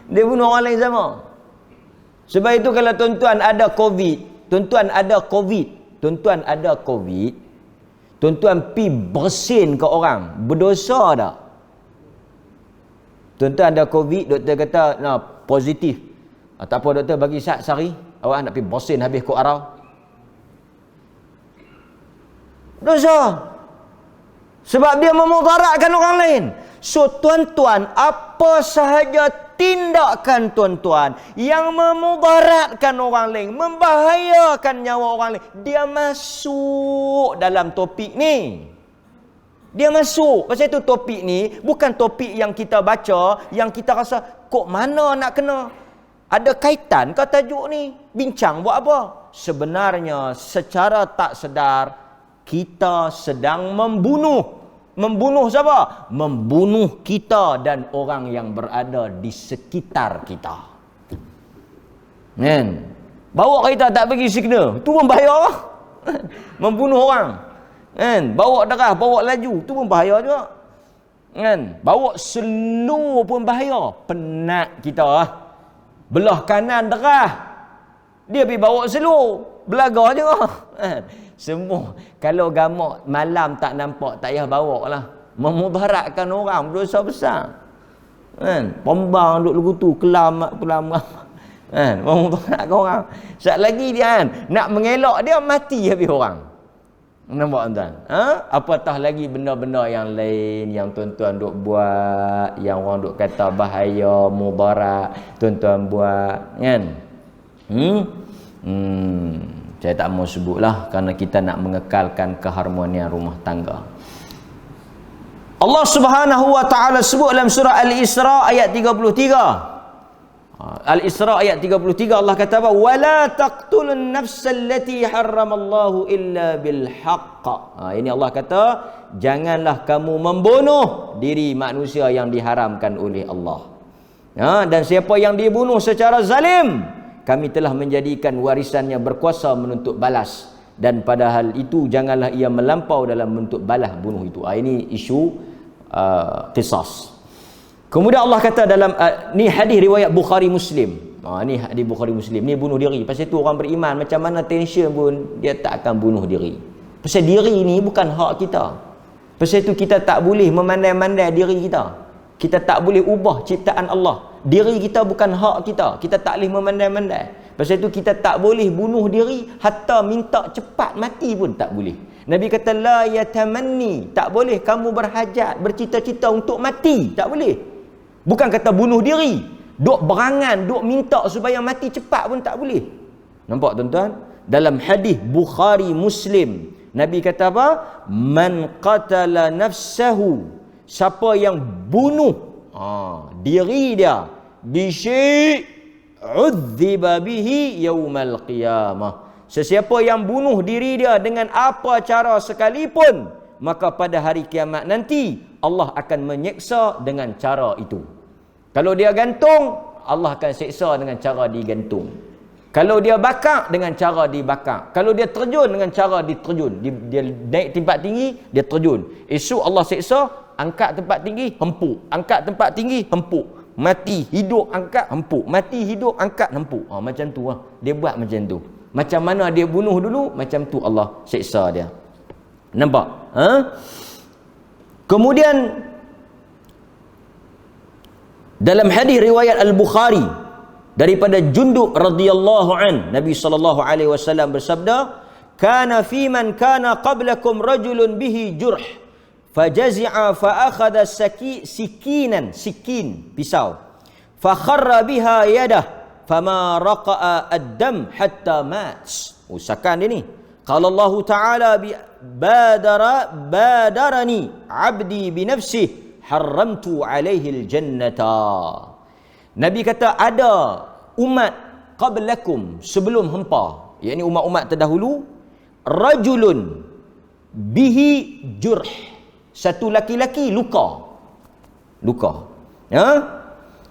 Dia bunuh orang lain sama. Sebab itu kalau tuan-tuan ada COVID, tuan-tuan ada COVID, tuan-tuan pi bersin ke orang, berdosa tak? Tuan-tuan ada COVID, doktor kata positif. Tak apa doktor, bagi sehari awak nak pergi bersin habis kot arau. Dosa. Sebab dia memudaratkan orang lain. So tuan-tuan, apa sahaja tindakan tuan-tuan yang memudaratkan orang lain, membahayakan nyawa orang lain, dia masuk dalam topik ni. Dia masuk. Pasal itu topik ni bukan topik yang kita baca, yang kita rasa kok mana nak kena. Ada kaitan ke tajuk ni? Bincang buat apa? Sebenarnya secara tak sedar kita sedang membunuh. Membunuh siapa? Membunuh kita dan orang yang berada di sekitar kita. Kan? Bawa kereta tak bagi signal, tu pun bahaya. Membunuh orang. Kan? Bawa darah, bawa laju, tu pun bahaya juga. Kan? Bawa slow pun bahaya. Penat kita. Belah kanan darah, dia pergi bawa slow, belaga juga. Kan? Semua kalau gamak malam tak nampak, tak payah bawa lah. Memudaratkan orang, berdosa besar. Kan? Pombang duduk lagu tu, kelam kan? Memudaratkan orang. Sekejap lagi dia kan, nak mengelak dia, mati habis orang. Nampak tuan? Apatah lagi benda-benda yang lain yang tuan-tuan duk buat, yang orang duk kata bahaya, mudarat, tuan-tuan buat, kan? Saya tak mau sebutlah kerana kita nak mengekalkan keharmonian rumah tangga. Allah Subhanahu wa taala sebut dalam surah Al-Isra ayat 33. Al-Isra ayat 33 Allah kata apa? Wala taqtulun nafsal lati harramallahu illa bil haqq. Ini Allah kata, janganlah kamu membunuh diri manusia yang diharamkan oleh Allah. Dan siapa yang dibunuh secara zalim, kami telah menjadikan warisannya berkuasa menuntut balas, dan pada hal itu janganlah ia melampau dalam menuntut balas bunuh itu. Ini isu qisas. Kemudian Allah kata dalam ni hadis riwayat Bukhari Muslim. Ni hadis Bukhari Muslim. Ni bunuh diri. Pasal tu orang beriman macam mana tension pun dia tak akan bunuh diri. Pasal diri ni bukan hak kita. Pasal tu kita tak boleh memandai-mandai diri kita. Kita tak boleh ubah ciptaan Allah. Diri kita bukan hak kita. Kita tak boleh memandai-mandai. Pasal tu kita tak boleh bunuh diri, hatta minta cepat mati pun tak boleh. Nabi kata la yatamanni, tak boleh kamu berhajat, bercita-cita untuk mati, tak boleh. Bukan kata bunuh diri, duk berangan, duk minta supaya mati cepat pun tak boleh. Nampak tuan-tuan? Dalam hadis Bukhari Muslim, Nabi kata apa? Man qatala nafsahu, siapa yang bunuh diri dia, bisyai udhiba bihi yaumal qiyamah, sesiapa yang bunuh diri dia dengan apa cara sekalipun, maka pada hari kiamat nanti Allah akan menyeksa dengan cara itu. Kalau dia gantung, Allah akan seksa dengan cara digantung. Kalau dia bakar, dengan cara dibakar. Kalau dia terjun, dengan cara diterjun. Dia naik tempat tinggi, dia terjun. Esok Allah seksa, angkat tempat tinggi, hempuk. Angkat tempat tinggi, hempuk. Mati, hidup, angkat, hempuk. Mati, hidup, angkat, hempuk. Macam tu lah. Dia buat macam tu. Macam mana dia bunuh dulu, macam tu Allah seksa dia. Nampak? Kemudian dalam hadis riwayat Al-Bukhari daripada Jundub radhiyallahu an, Nabi sallallahu alaihi wasallam bersabda, kana fi man kana qablakum rajulun bihi jurh fajazi'a fa akhadha sikinan, sikin, pisau, fa kharra biha yadah fama raqa'a ad-dam hatta mat. Usakan dia ni. Qala Allah Ta'ala badarani 'abdi bi nafsihi haramtu 'alaihi al-jannata. Nabi kata ada umat qablakum, sebelum hampa, yakni umat-umat terdahulu, rajulun bihi jurh, satu laki-laki luka.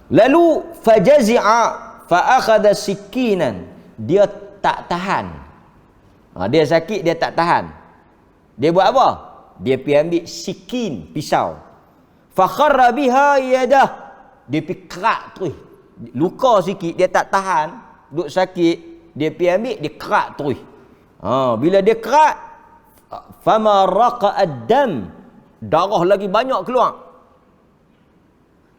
Lalu fajazi'a fa akhadha sikinan, dia tak tahan. Dia sakit, dia tak tahan. Dia buat apa? Dia pergi ambil sikin, pisau. Fa kharra biha yadah, dia pergi kerak terus. Luka sikit, dia tak tahan, duk sakit, dia pergi ambil, dia kerak terus. Bila dia kerak, fama raqa'ad dam, darah lagi banyak keluar.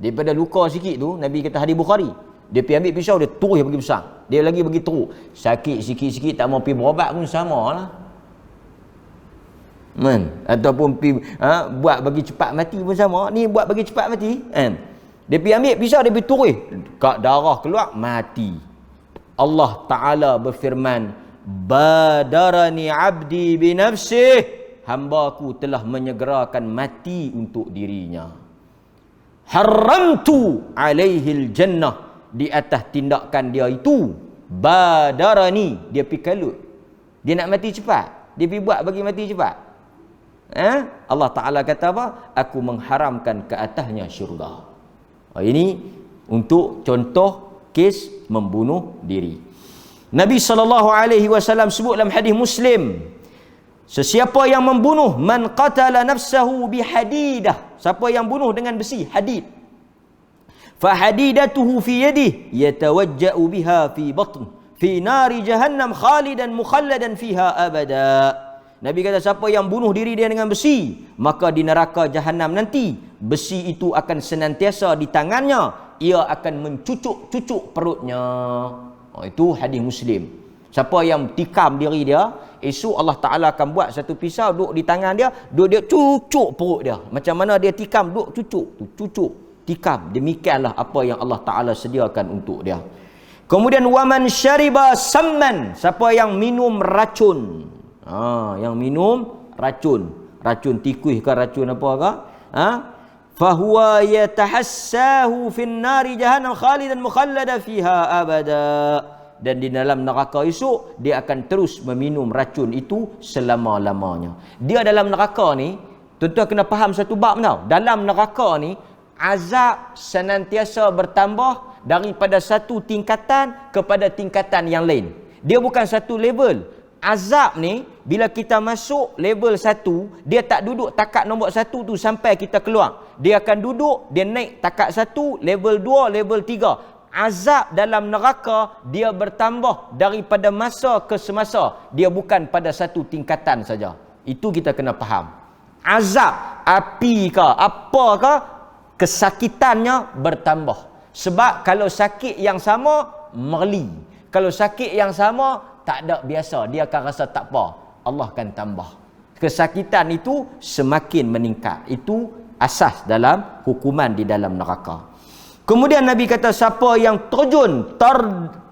Daripada luka sikit tu, Nabi kata hadis Bukhari, dia pergi ambil pisau, dia terus bagi besar. Dia lagi bagi teruk. Sakit sikit-sikit, tak mau pergi berobat pun sama lah. Ataupun pergi, buat bagi cepat mati pun sama. Ni buat bagi cepat mati. Dia pergi ambil pisau, dia pergi turun, kat darah keluar, mati. Allah Ta'ala berfirman, badarani abdi binafsih, hamba-Ku telah menyegerakan mati untuk dirinya. Haramtu alaihil jannah, di atas tindakan dia itu, badarani, dia pergi kalut. Dia nak mati cepat, dia pergi buat bagi mati cepat. Allah Ta'ala kata apa? Aku mengharamkan ke atasnya syurga. Ini untuk contoh kes membunuh diri. Nabi SAW sebut dalam hadis Muslim, sesiapa yang membunuh, man qatala nafsahu bihadidah, siapa yang bunuh dengan besi, hadid, fa hadidatuhu fi yadihi yatawajja'u biha fi batn fi nari jahannam khalidan mukhalladan fiha abada. Nabi kata siapa yang bunuh diri dia dengan besi, maka di neraka jahanam nanti besi itu akan senantiasa di tangannya, ia akan mencucuk-cucuk perutnya. Itu hadis Muslim. Siapa yang tikam diri dia, esok Allah Ta'ala akan buat satu pisau duduk di tangan dia, dia cucuk perut dia. Macam mana dia tikam, duduk cucuk, tikam. Demikianlah apa yang Allah Ta'ala sediakan untuk dia. Kemudian waman syariba samman, siapa yang minum racun. Yang minum racun tikus ke racun apa ke? Fahuwa yatahassahu fin nari jahannam khalidan mukhallada fiha abada. Dan di dalam neraka esok dia akan terus meminum racun itu selama-lamanya. Dia dalam neraka ni, tuan-tuan kena faham satu bab tau. Dalam neraka ni azab senantiasa bertambah daripada satu tingkatan kepada tingkatan yang lain. Dia bukan satu level. Azab ni bila kita masuk level 1, dia tak duduk takat nombor 1 tu sampai kita keluar. Dia akan duduk, dia naik takat 1, level 2, level 3. azab dalam neraka dia bertambah daripada masa ke semasa. Dia bukan pada satu tingkatan saja. Itu kita kena faham. Azab, api ke, apa ke, kesakitannya bertambah. Sebab kalau sakit yang sama, merli. Kalau sakit yang sama, tak ada biasa. Dia akan rasa tak apa. Allah akan tambah. Kesakitan itu semakin meningkat. Itu asas dalam hukuman di dalam neraka. Kemudian Nabi kata, siapa yang terjun,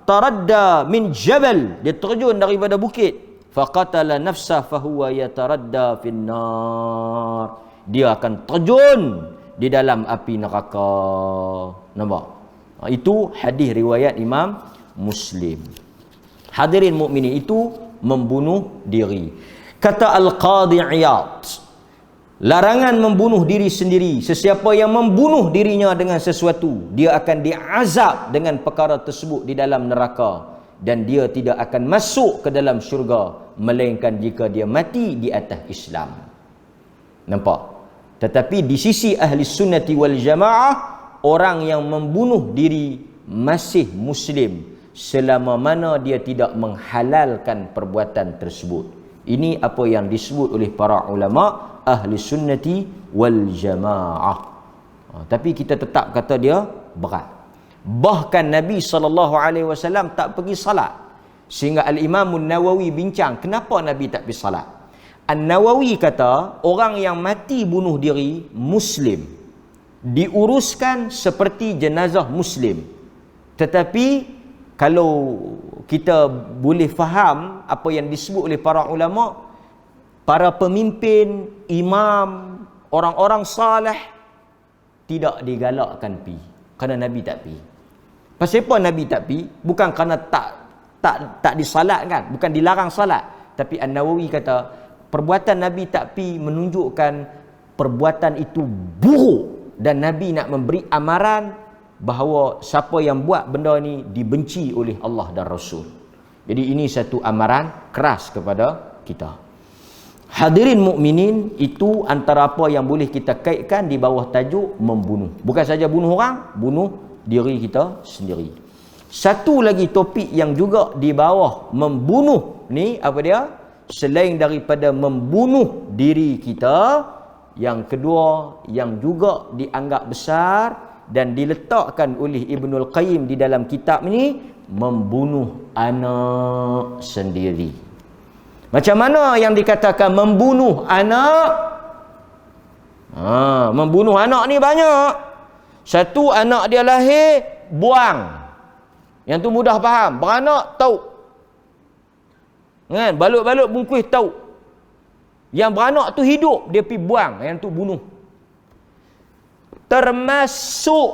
taradda min jabal, dia terjun daripada bukit, faqatala nafsah fahuwa yataradda finnar, dia akan terjun di dalam api neraka. Nampak? Itu hadis riwayat Imam Muslim. Hadirin mukminin, itu membunuh diri. Kata Al-Qadhi Iyad, larangan membunuh diri sendiri. Sesiapa yang membunuh dirinya dengan sesuatu, dia akan diazab dengan perkara tersebut di dalam neraka. Dan dia tidak akan masuk ke dalam syurga, melainkan jika dia mati di atas Islam. Nampak? Tetapi di sisi ahli sunnati wal jamaah, orang yang membunuh diri masih Muslim selama mana dia tidak menghalalkan perbuatan tersebut. Ini apa yang disebut oleh para ulama ahli sunnati wal jamaah. Tapi kita tetap kata dia berat. Bahkan Nabi SAW tak pergi salat. Sehingga Al-Imam Nawawi bincang, kenapa Nabi tak pergi salat? An-Nawawi kata, orang yang mati bunuh diri Muslim diuruskan seperti jenazah Muslim. Tetapi kalau kita boleh faham apa yang disebut oleh para ulama, para pemimpin, imam, orang-orang salih tidak digalakkan pi. Kerana Nabi tak pi. Pasal apa Nabi tak pi? Bukan kerana tak disalatkan, bukan dilarang salat. Tapi An-Nawawi kata, perbuatan Nabi tak pi menunjukkan perbuatan itu buruk, dan Nabi nak memberi amaran bahawa siapa yang buat benda ni dibenci oleh Allah dan Rasul. Jadi ini satu amaran keras kepada kita. Hadirin mukminin, itu antara apa yang boleh kita kaitkan di bawah tajuk membunuh. Bukan saja bunuh orang, bunuh diri kita sendiri. Satu lagi topik yang juga di bawah membunuh ni, apa dia? Selain daripada membunuh diri kita, yang kedua yang juga dianggap besar dan diletakkan oleh Ibnul Qayyim di dalam kitab ni, membunuh anak sendiri. Macam mana yang dikatakan membunuh anak? Membunuh anak ni banyak. Satu, anak dia lahir, buang. Yang tu mudah faham. Beranak, tauk. Kan? Balut-balut bungkus, tauk. Yang beranak tu hidup, dia pergi buang. Yang tu bunuh. Termasuk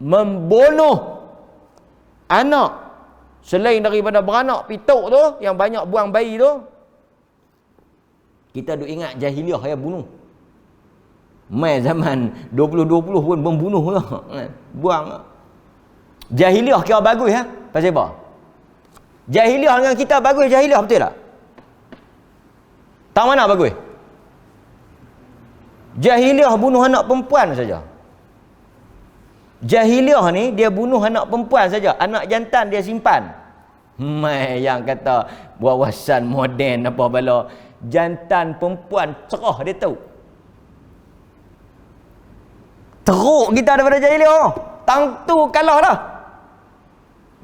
membunuh anak. Selain daripada beranak pituk tu, yang banyak buang bayi tu, kita duk ingat jahiliah ya bunuh. Mai zaman 2020 pun membunuh tu. Buang. Jahiliah kira bagus ya? Pasal apa? Jahiliah dengan kita bagus, jahiliah betul tak? Tak mana bagus? Jahiliah bunuh anak perempuan saja. Jahiliah ni dia bunuh anak perempuan saja, anak jantan dia simpan. Mai yang kata wawasan moden apa bala, jantan perempuan cerah dia tahu. Teruk kita daripada jahiliah. Tang tu kalah dah.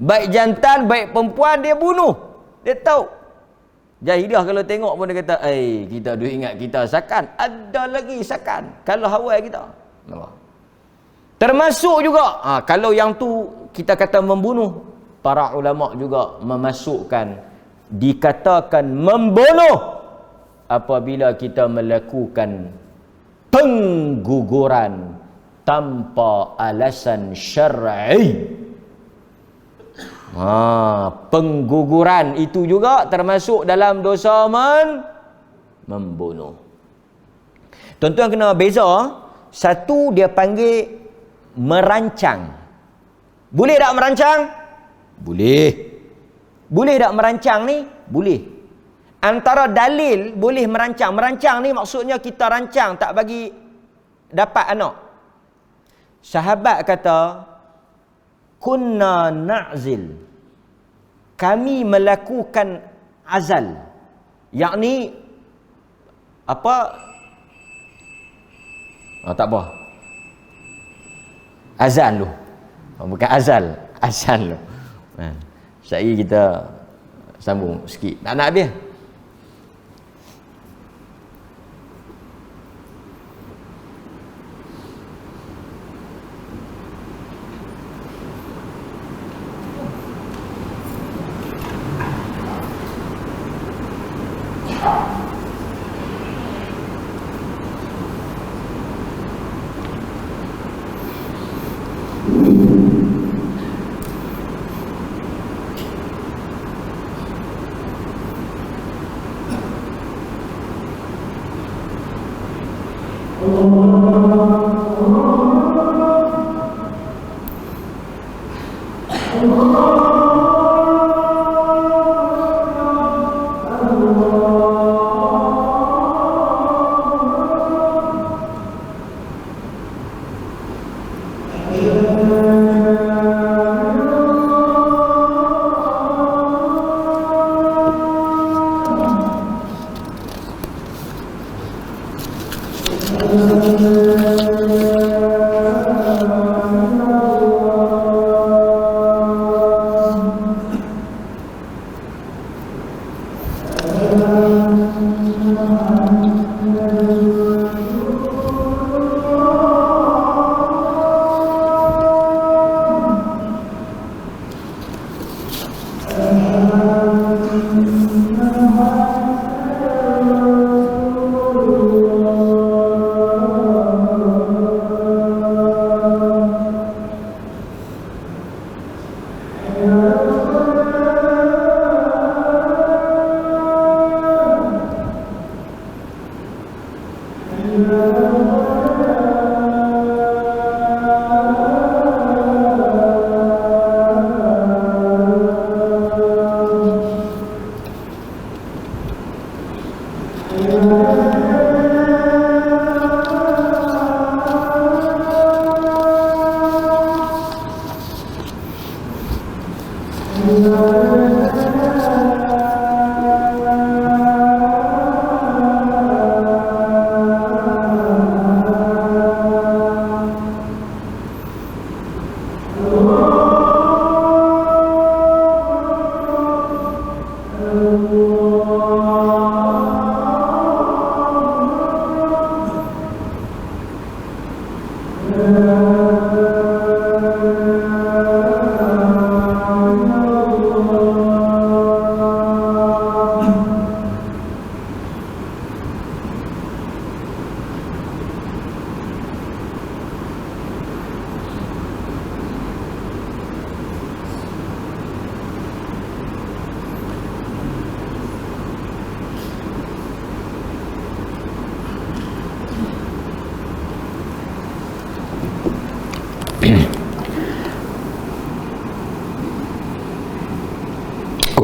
Baik jantan, baik perempuan dia bunuh. Dia tahu. Jahiliah kalau tengok pun dia kata, kita duk ingat kita sakan, ada lagi sakan. Kalau hawai kita. Nampak? Termasuk juga, kalau yang tu kita kata membunuh, para ulama juga memasukkan, dikatakan membunuh apabila kita melakukan pengguguran tanpa alasan syar'i. Pengguguran itu juga termasuk dalam dosa membunuh. Tuan-tuan kena beza. Satu dia panggil merancang. Boleh tak merancang? Boleh. Boleh tak merancang ni? Boleh. Antara dalil boleh merancang. Merancang ni maksudnya kita rancang tak bagi dapat anak. Sahabat kata, kunna na'zil, kami melakukan azal, yakni apa? Tak apa, azan lu, bukan azal, azan lu. Sekali kita sambung sikit, nak habis.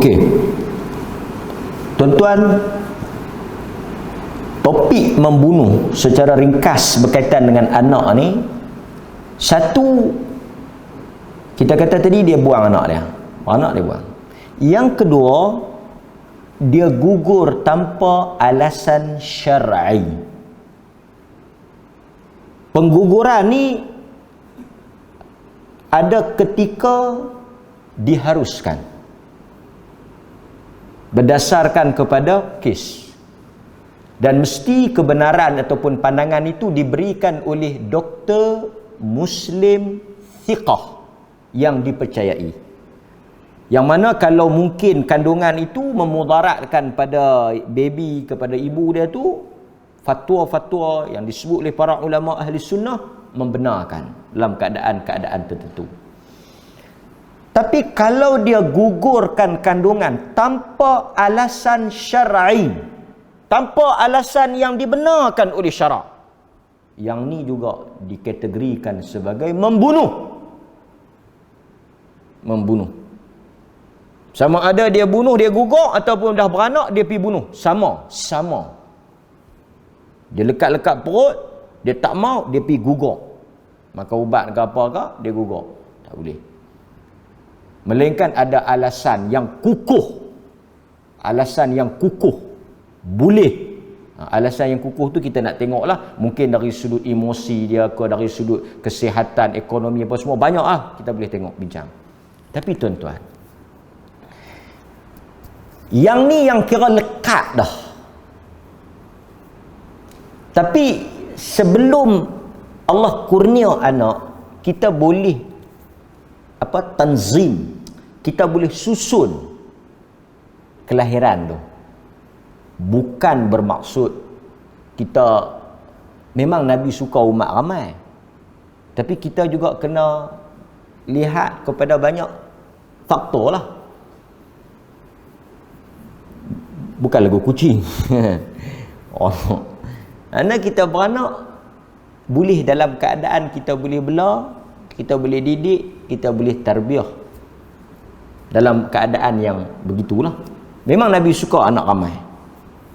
Okey. Tuan-tuan, topik membunuh secara ringkas berkaitan dengan anak ni, satu, kita kata tadi dia buang anak dia. Anak dia buang. Yang kedua, dia gugur tanpa alasan syar'i. Pengguguran ni ada ketika diharuskan berdasarkan kepada kes, dan mesti kebenaran ataupun pandangan itu diberikan oleh doktor muslim thiqah yang dipercayai, yang mana kalau mungkin kandungan itu memudaratkan pada baby, kepada ibu dia tu, fatwa-fatwa yang disebut oleh para ulama ahli sunnah membenarkan dalam keadaan-keadaan tertentu. Tapi kalau dia gugurkan kandungan tanpa alasan syar'i, tanpa alasan yang dibenarkan oleh syarak, yang ni juga dikategorikan sebagai membunuh. Membunuh. Sama ada dia bunuh, dia gugur, ataupun dah beranak dia pergi bunuh, sama. Dia lekat-lekat perut, dia tak mau, dia pergi gugur. Maka ubat ke apa ke, dia gugur. Tak boleh. Melainkan ada alasan yang kukuh. Alasan yang kukuh. Boleh. Alasan yang kukuh tu kita nak tengoklah. Mungkin dari sudut emosi dia ke, dari sudut kesihatan, ekonomi apa semua. Banyak lah kita boleh tengok, bincang. Tapi tuan-tuan, yang ni yang kira lekat dah. Tapi sebelum Allah kurnia anak, kita boleh tanzim, kita boleh susun kelahiran tu. Bukan bermaksud kita, memang Nabi suka umat ramai, tapi kita juga kena lihat kepada banyak faktor lah. Bukan lagu kucing. Anak kita beranak boleh dalam keadaan kita boleh bela, kita boleh didik, kita boleh tarbiyah dalam keadaan yang begitulah. Memang Nabi suka anak ramai,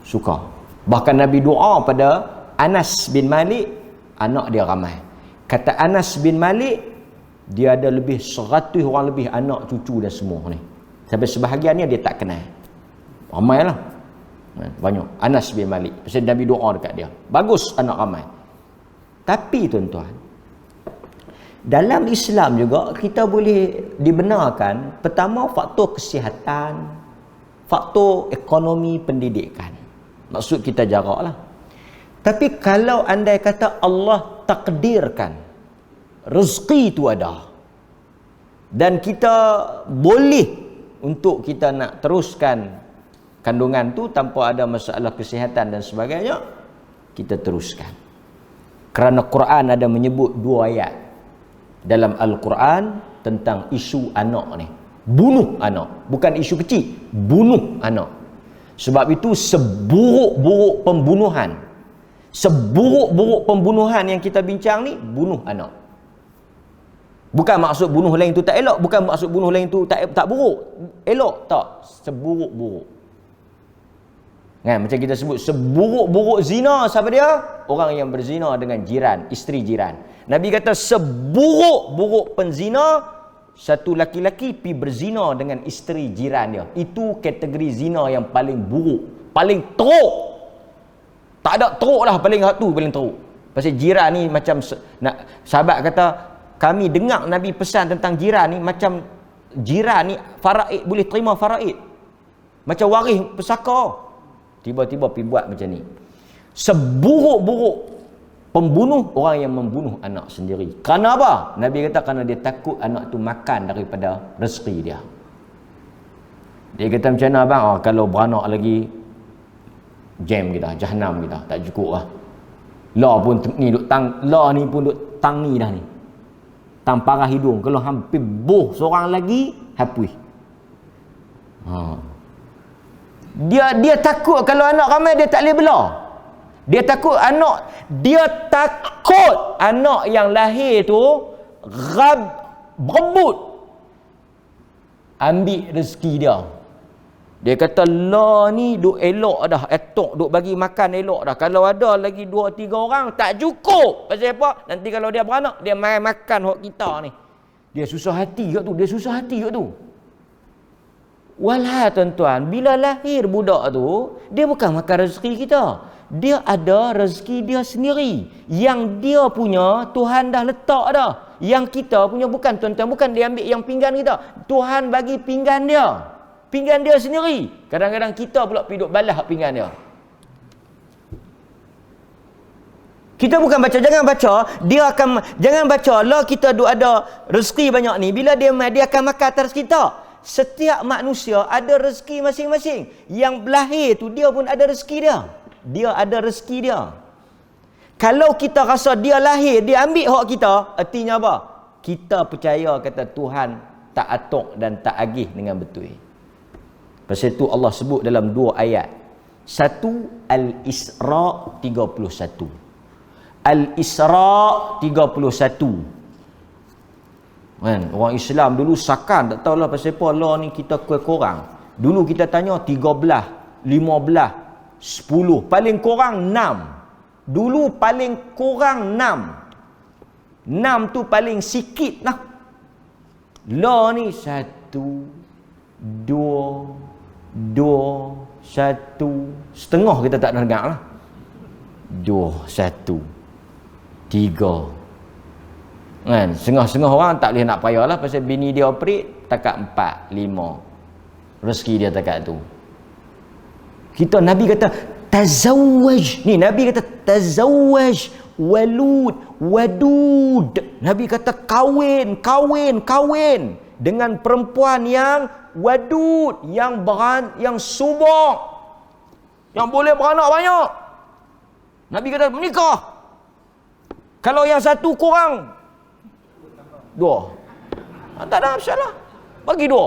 suka. Bahkan Nabi doa pada Anas bin Malik, anak dia ramai. Kata Anas bin Malik, dia ada lebih 100 orang lebih anak cucu dan semua ni. Sampai sebahagiannya dia tak kenal. Ramailah. Banyak. Anas bin Malik. Pasal Nabi doa dekat dia. Bagus anak ramai. Tapi tuan-tuan, dalam Islam juga kita boleh dibenarkan, pertama faktor kesihatan, faktor ekonomi pendidikan. Maksud kita jaraklah. Tapi kalau andai kata Allah takdirkan rezeki itu ada, dan kita boleh untuk kita nak teruskan kandungan tu tanpa ada masalah kesihatan dan sebagainya, kita teruskan. Kerana Quran ada menyebut 2 ayat dalam Al-Quran tentang isu anak ni. Bunuh anak. Bukan isu kecil. Bunuh anak. Sebab itu seburuk-buruk pembunuhan, seburuk-buruk pembunuhan yang kita bincang ni, bunuh anak. Bukan maksud bunuh lain tu tak elok. Bukan maksud bunuh lain tu tak buruk. Elok tak. Seburuk-buruk. Macam kita sebut, seburuk-buruk zina, siapa dia? Orang yang berzina dengan jiran, isteri jiran. Nabi kata seburuk-buruk penzina, satu laki-laki pi berzina dengan isteri jiran dia. Itu kategori zina yang paling buruk, paling teruk. Tak ada teruk lah, paling satu paling teruk. Pasal jiran ni macam sahabat kata, kami dengar Nabi pesan tentang jiran ni, macam jiran ni faraid, boleh terima faraid, macam waris pesaka. Tiba-tiba pergi buat macam ni. Seburuk-buruk pembunuh, orang yang membunuh anak sendiri. Kerana apa? Nabi kata kerana dia takut anak tu makan daripada rezeki dia. Dia kata macam mana abang? Kalau beranak lagi, jam kita, jahanam kita, tak cukup lah. La pun ni duk tang, la ni pun duk tang ni dah ni. Tang parah hidung. Kalau hampir boh seorang lagi, hapus. Dia takut kalau anak ramai dia tak boleh bela. Dia takut anak yang lahir tu berebut ambil rezeki dia. Dia kata lah ni duk elok dah, etok duk bagi makan elok dah. Kalau ada lagi 2-3 orang tak cukup. Pasal apa? Nanti kalau dia beranak dia main makan hak kita ni. Dia susah hati kat tu. Walah tuan-tuan, bila lahir budak tu, dia bukan makan rezeki kita. Dia ada rezeki dia sendiri. Yang dia punya, Tuhan dah letak dah. Yang kita punya bukan, tuan-tuan. Bukan dia ambil yang pinggan kita. Tuhan bagi pinggan dia. Pinggan dia sendiri. Kadang-kadang kita pula pergi duk balas pinggan dia. Kita bukan baca, jangan baca. Jangan baca, lah kita duk ada rezeki banyak ni. Bila dia akan makan atas kita. Setiap manusia ada rezeki masing-masing. Yang lahir tu dia pun ada rezeki dia. Dia ada rezeki dia. Kalau kita rasa dia lahir, dia ambil hak kita, artinya apa? Kita percaya kata Tuhan tak atok dan tak agih dengan betul. Pasal itu Allah sebut dalam 2 ayat. Satu, Al-Isra 31. Al-Isra 31. Kan? Orang Islam dulu sakan, tak tahulah pasal apa Allah ni kita kurang. Dulu kita tanya 13, 15, 10, paling kurang 6. Dulu paling kurang 6. 6 tu paling sikit lah. La ni 1, 1, 2, 1, setengah kita tak nak dengar lah. 2, 1, 3. Kan, setengah-setengah orang tak boleh nak payah lah pasal bini dia operate takat 4, 5. Rezeki dia takat tu. Kita Nabi kata tazawwaj. Ni Nabi kata tazawwaj walud wadud. Nabi kata kahwin dengan perempuan yang wadud, yang subur, yang boleh beranak banyak. Nabi kata menikah. Kalau yang satu kurang 2, tak ada masalah, bagi 2.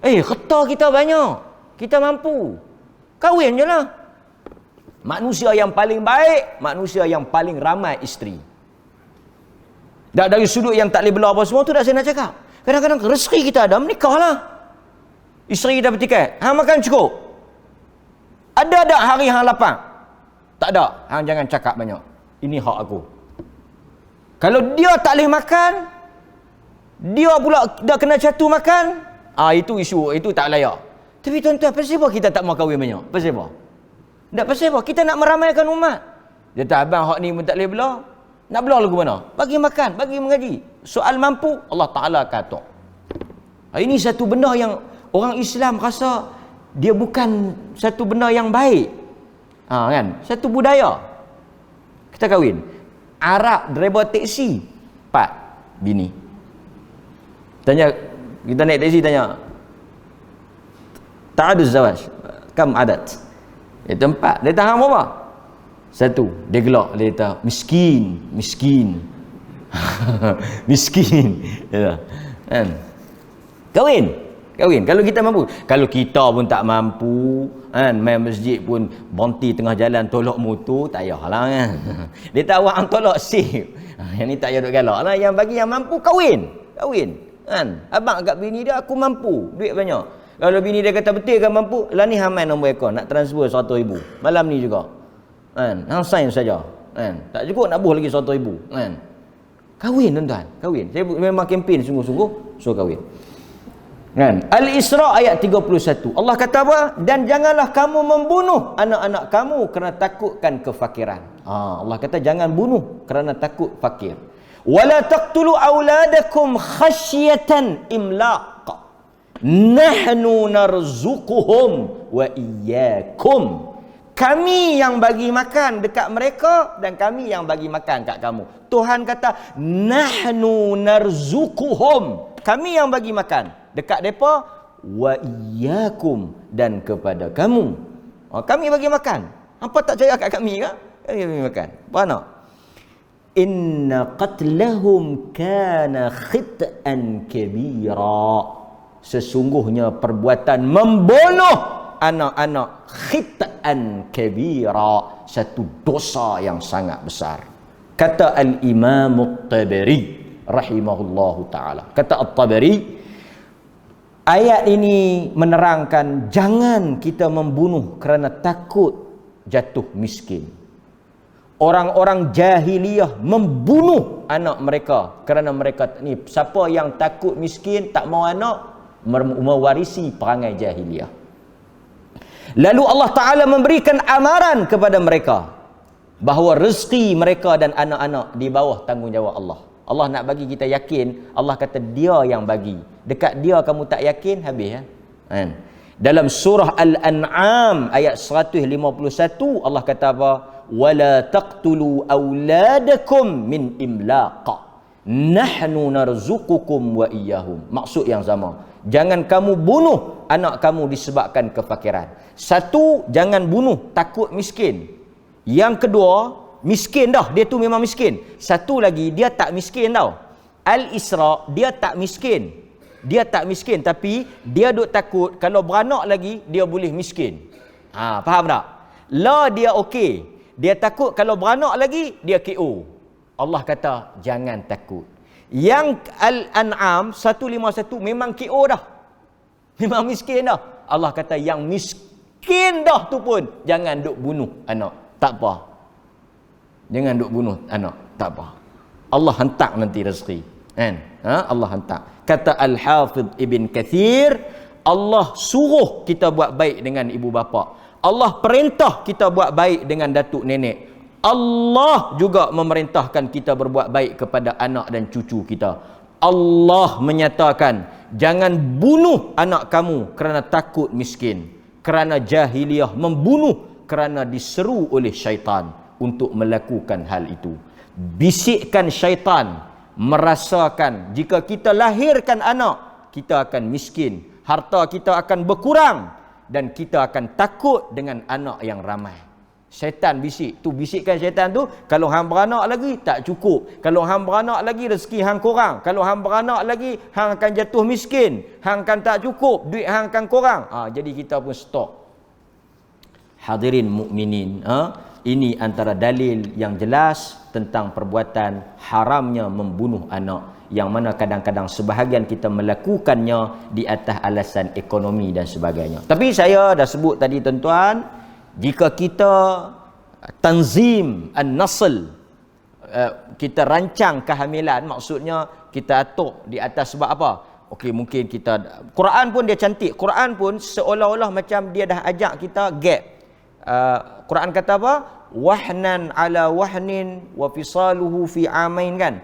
Harta kita banyak, kita mampu, kahwin je lah. Manusia yang paling baik, manusia yang paling ramai isteri. Dari sudut yang tak boleh belah apa semua tu dah saya nak cakap. Kadang-kadang rezeki kita ada, menikahlah. Isteri kita bertikai, hang makan cukup? Ada tak hari hang lapang? Tak ada. Hang jangan cakap banyak. Ini hak aku. Kalau dia tak boleh makan, dia pula dah kena jatuh makan, itu isu, itu tak layak. Tapi tuan-tuan, pasal apa kita tak mau kahwin banyak? Pasal apa? Tak, pasal apa? Kita nak meramaikan umat. Dia tak, abang hak ni pun tak boleh belah. Nak belah lagu mana? Bagi makan, bagi mengaji. Soal mampu, Allah Ta'ala kata. Ini satu benda yang orang Islam rasa dia bukan satu benda yang baik. Kan? Satu budaya. Kita kahwin. Arab driver taksi 4 bini. Tanya, kita naik taksi tanya, ta'aduz zawaj kam adat? Itu 4. Dia tahan berapa? 1. Dia gelak, dia kata miskin miskin. Ya. Kan? Kahwin kalau kita mampu. Kalau kita pun tak mampu, kan, main masjid pun berhenti tengah jalan tolak motor, tak payahlah kan. Dia tahu orang tolak sip. Yang ni tak payah duk galak lah. Yang bagi yang mampu kahwin kan. Abang kat bini dia, aku mampu, duit banyak. Kalau bini dia kata betul kan mampu, lah ni hamai nombor akaun nak transfer 100,000 malam ni juga, kan, hang sign saja, kan, tak cukup nak buh lagi 100,000, kan. Kahwin tuan-tuan, kahwin. Saya memang kempen sungguh-sungguh, so kahwin. Kan? Al-Isra ayat 31. Allah kata apa? Dan janganlah kamu membunuh anak-anak kamu kerana takutkan kefakiran. Allah kata jangan bunuh kerana takut fakir. Wala taqtulu auladakum khasyatan imlaq. Nahnu narzuquhum wa iyyakum. Kami yang bagi makan dekat mereka dan kami yang bagi makan kat kamu. Tuhan kata nahnu narzuquhum. Kami yang bagi makan dekat depa wa iyyakum dan kepada kamu. Kami bagi makan. Apa tak percaya kat kami ke? Kami bagi makan. Mana? Inna qatlahum kana khit'an kabira. Sesungguhnya perbuatan membunuh anak-anak khit'an kabira, satu dosa yang sangat besar. Kata Al-Imam At-Tabari rahimahullahu ta'ala. Kata At-Tabari, ayat ini menerangkan jangan kita membunuh kerana takut jatuh miskin. Orang-orang jahiliyah membunuh anak mereka kerana mereka ni, siapa yang takut miskin tak mau anak, mewarisi perangai jahiliyah. Lalu Allah Ta'ala memberikan amaran kepada mereka bahawa rezeki mereka dan anak-anak di bawah tanggungjawab Allah. Allah nak bagi kita yakin, Allah kata dia yang bagi. Dekat dia kamu tak yakin, habis ya. Kan? Dalam surah Al-An'am ayat 151 Allah kata apa? Wala taqtulu auladakum min imlaq. Nahnu narzuqukum wa iyyahum. Maksud yang sama. Jangan kamu bunuh anak kamu disebabkan kefakiran. Satu, jangan bunuh takut miskin. Yang kedua, miskin dah, dia tu memang miskin. Satu lagi, dia tak miskin tau. Al-Isra, dia tak miskin. Dia tak miskin, tapi dia duk takut kalau beranak lagi dia boleh miskin. Faham tak? La dia okey. Dia takut kalau beranak lagi dia KO. Allah kata jangan takut. Yang Al-An'am 151 memang KO dah. Memang miskin dah. Allah kata yang miskin dah tu pun jangan duk bunuh anak. Tak apa. Jangan duk bunuh anak. Tak apa. Allah hentak nanti rezeki. kan? Allah hantar. Kata Al-Hafidh Ibn Kathir, Allah suruh kita buat baik dengan ibu bapa. Allah perintah kita buat baik dengan datuk nenek. Allah juga memerintahkan kita berbuat baik kepada anak dan cucu kita. Allah menyatakan, jangan bunuh anak kamu kerana takut miskin, kerana jahiliyah membunuh kerana diseru oleh syaitan untuk melakukan hal itu. Bisikkan syaitan merasakan jika kita lahirkan anak, kita akan miskin, harta kita akan berkurang, dan kita akan takut dengan anak yang ramai. Syaitan bisik tu, bisikkan syaitan tu, kalau hang beranak lagi tak cukup, kalau hang beranak lagi rezeki hang kurang, kalau hang beranak lagi hang akan jatuh miskin, hang akan tak cukup, duit hang akan kurang. Jadi kita pun stop. Hadirin mukminin, ini antara dalil yang jelas tentang perbuatan haramnya membunuh anak, yang mana kadang-kadang sebahagian kita melakukannya di atas alasan ekonomi dan sebagainya. Tapi saya dah sebut tadi tuan-tuan, jika kita tanzim an-nasl, kita rancang kehamilan, maksudnya kita atur di atas sebab apa? Okey, mungkin kita, Quran pun dia cantik, Quran pun seolah-olah macam dia dah ajak kita gap. Quran kata apa? Wahnan ala wahnin wa fisaluhu fi amain, kan?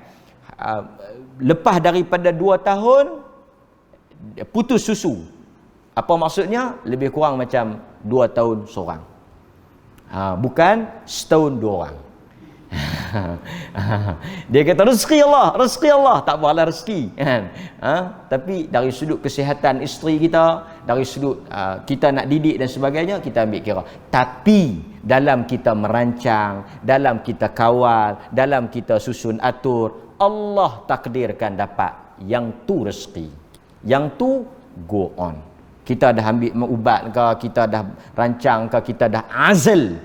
Lepas daripada 2 tahun putus susu. Apa maksudnya? Lebih kurang macam 2 tahun seorang. Bukan setahun 2 orang. Dia kata rezeki Allah, tak apalah rezeki, kan? Tapi dari sudut kesihatan isteri kita, dari sudut kita nak didik dan sebagainya, kita ambil kira. Tapi dalam kita merancang, dalam kita kawal, dalam kita susun atur, Allah takdirkan dapat yang tu rezeki, yang tu go on. Kita dah ambil ubat ke, kita dah rancang ke, kita dah azal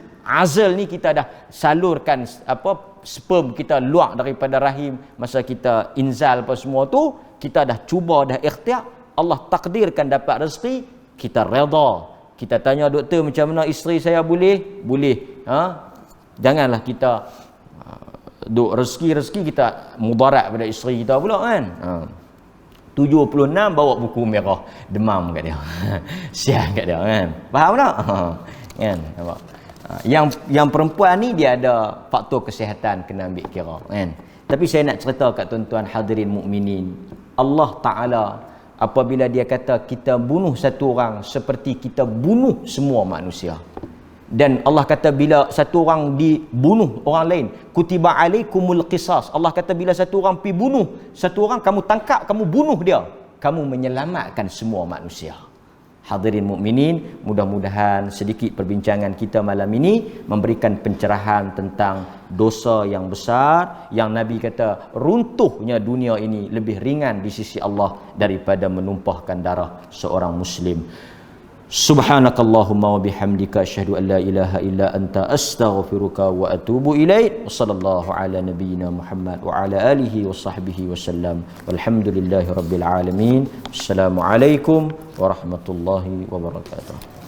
ni kita dah salurkan sperm kita luak daripada rahim, masa kita inzal apa semua tu, kita dah cuba, dah ikhtiar, Allah takdirkan dapat rezeki, kita redha. Kita tanya doktor, macam mana isteri saya boleh? Janganlah kita duk rezeki kita mudarat pada isteri kita pula, kan? 76 bawa buku merah, demam kat dia. Sial kat dia, kan? Faham tak? Kan? Nampak? Yang perempuan ni dia ada faktor kesihatan kena ambil kira, kan? Tapi saya nak cerita kat tuan-tuan hadirin mukminin, Allah Taala apabila dia kata kita bunuh satu orang seperti kita bunuh semua manusia. Dan Allah kata bila satu orang dibunuh orang lain, kutiba alaikumul qisas. Allah kata bila satu orang pergi bunuh satu orang, kamu tangkap, kamu bunuh dia, kamu menyelamatkan semua manusia. Hadirin mukminin, mudah-mudahan sedikit perbincangan kita malam ini memberikan pencerahan tentang dosa yang besar yang Nabi kata runtuhnya dunia ini lebih ringan di sisi Allah daripada menumpahkan darah seorang muslim. Subhanakallahumma wa bihamdika asyhadu an la ilaha illa anta astaghfiruka wa atubu ilaik. Wassallallahu ala nabiyyina Muhammad wa ala alihi wa sahbihi wasallam. Walhamdulillahirabbil alamin. Assalamualaikum warahmatullahi wabarakatuh.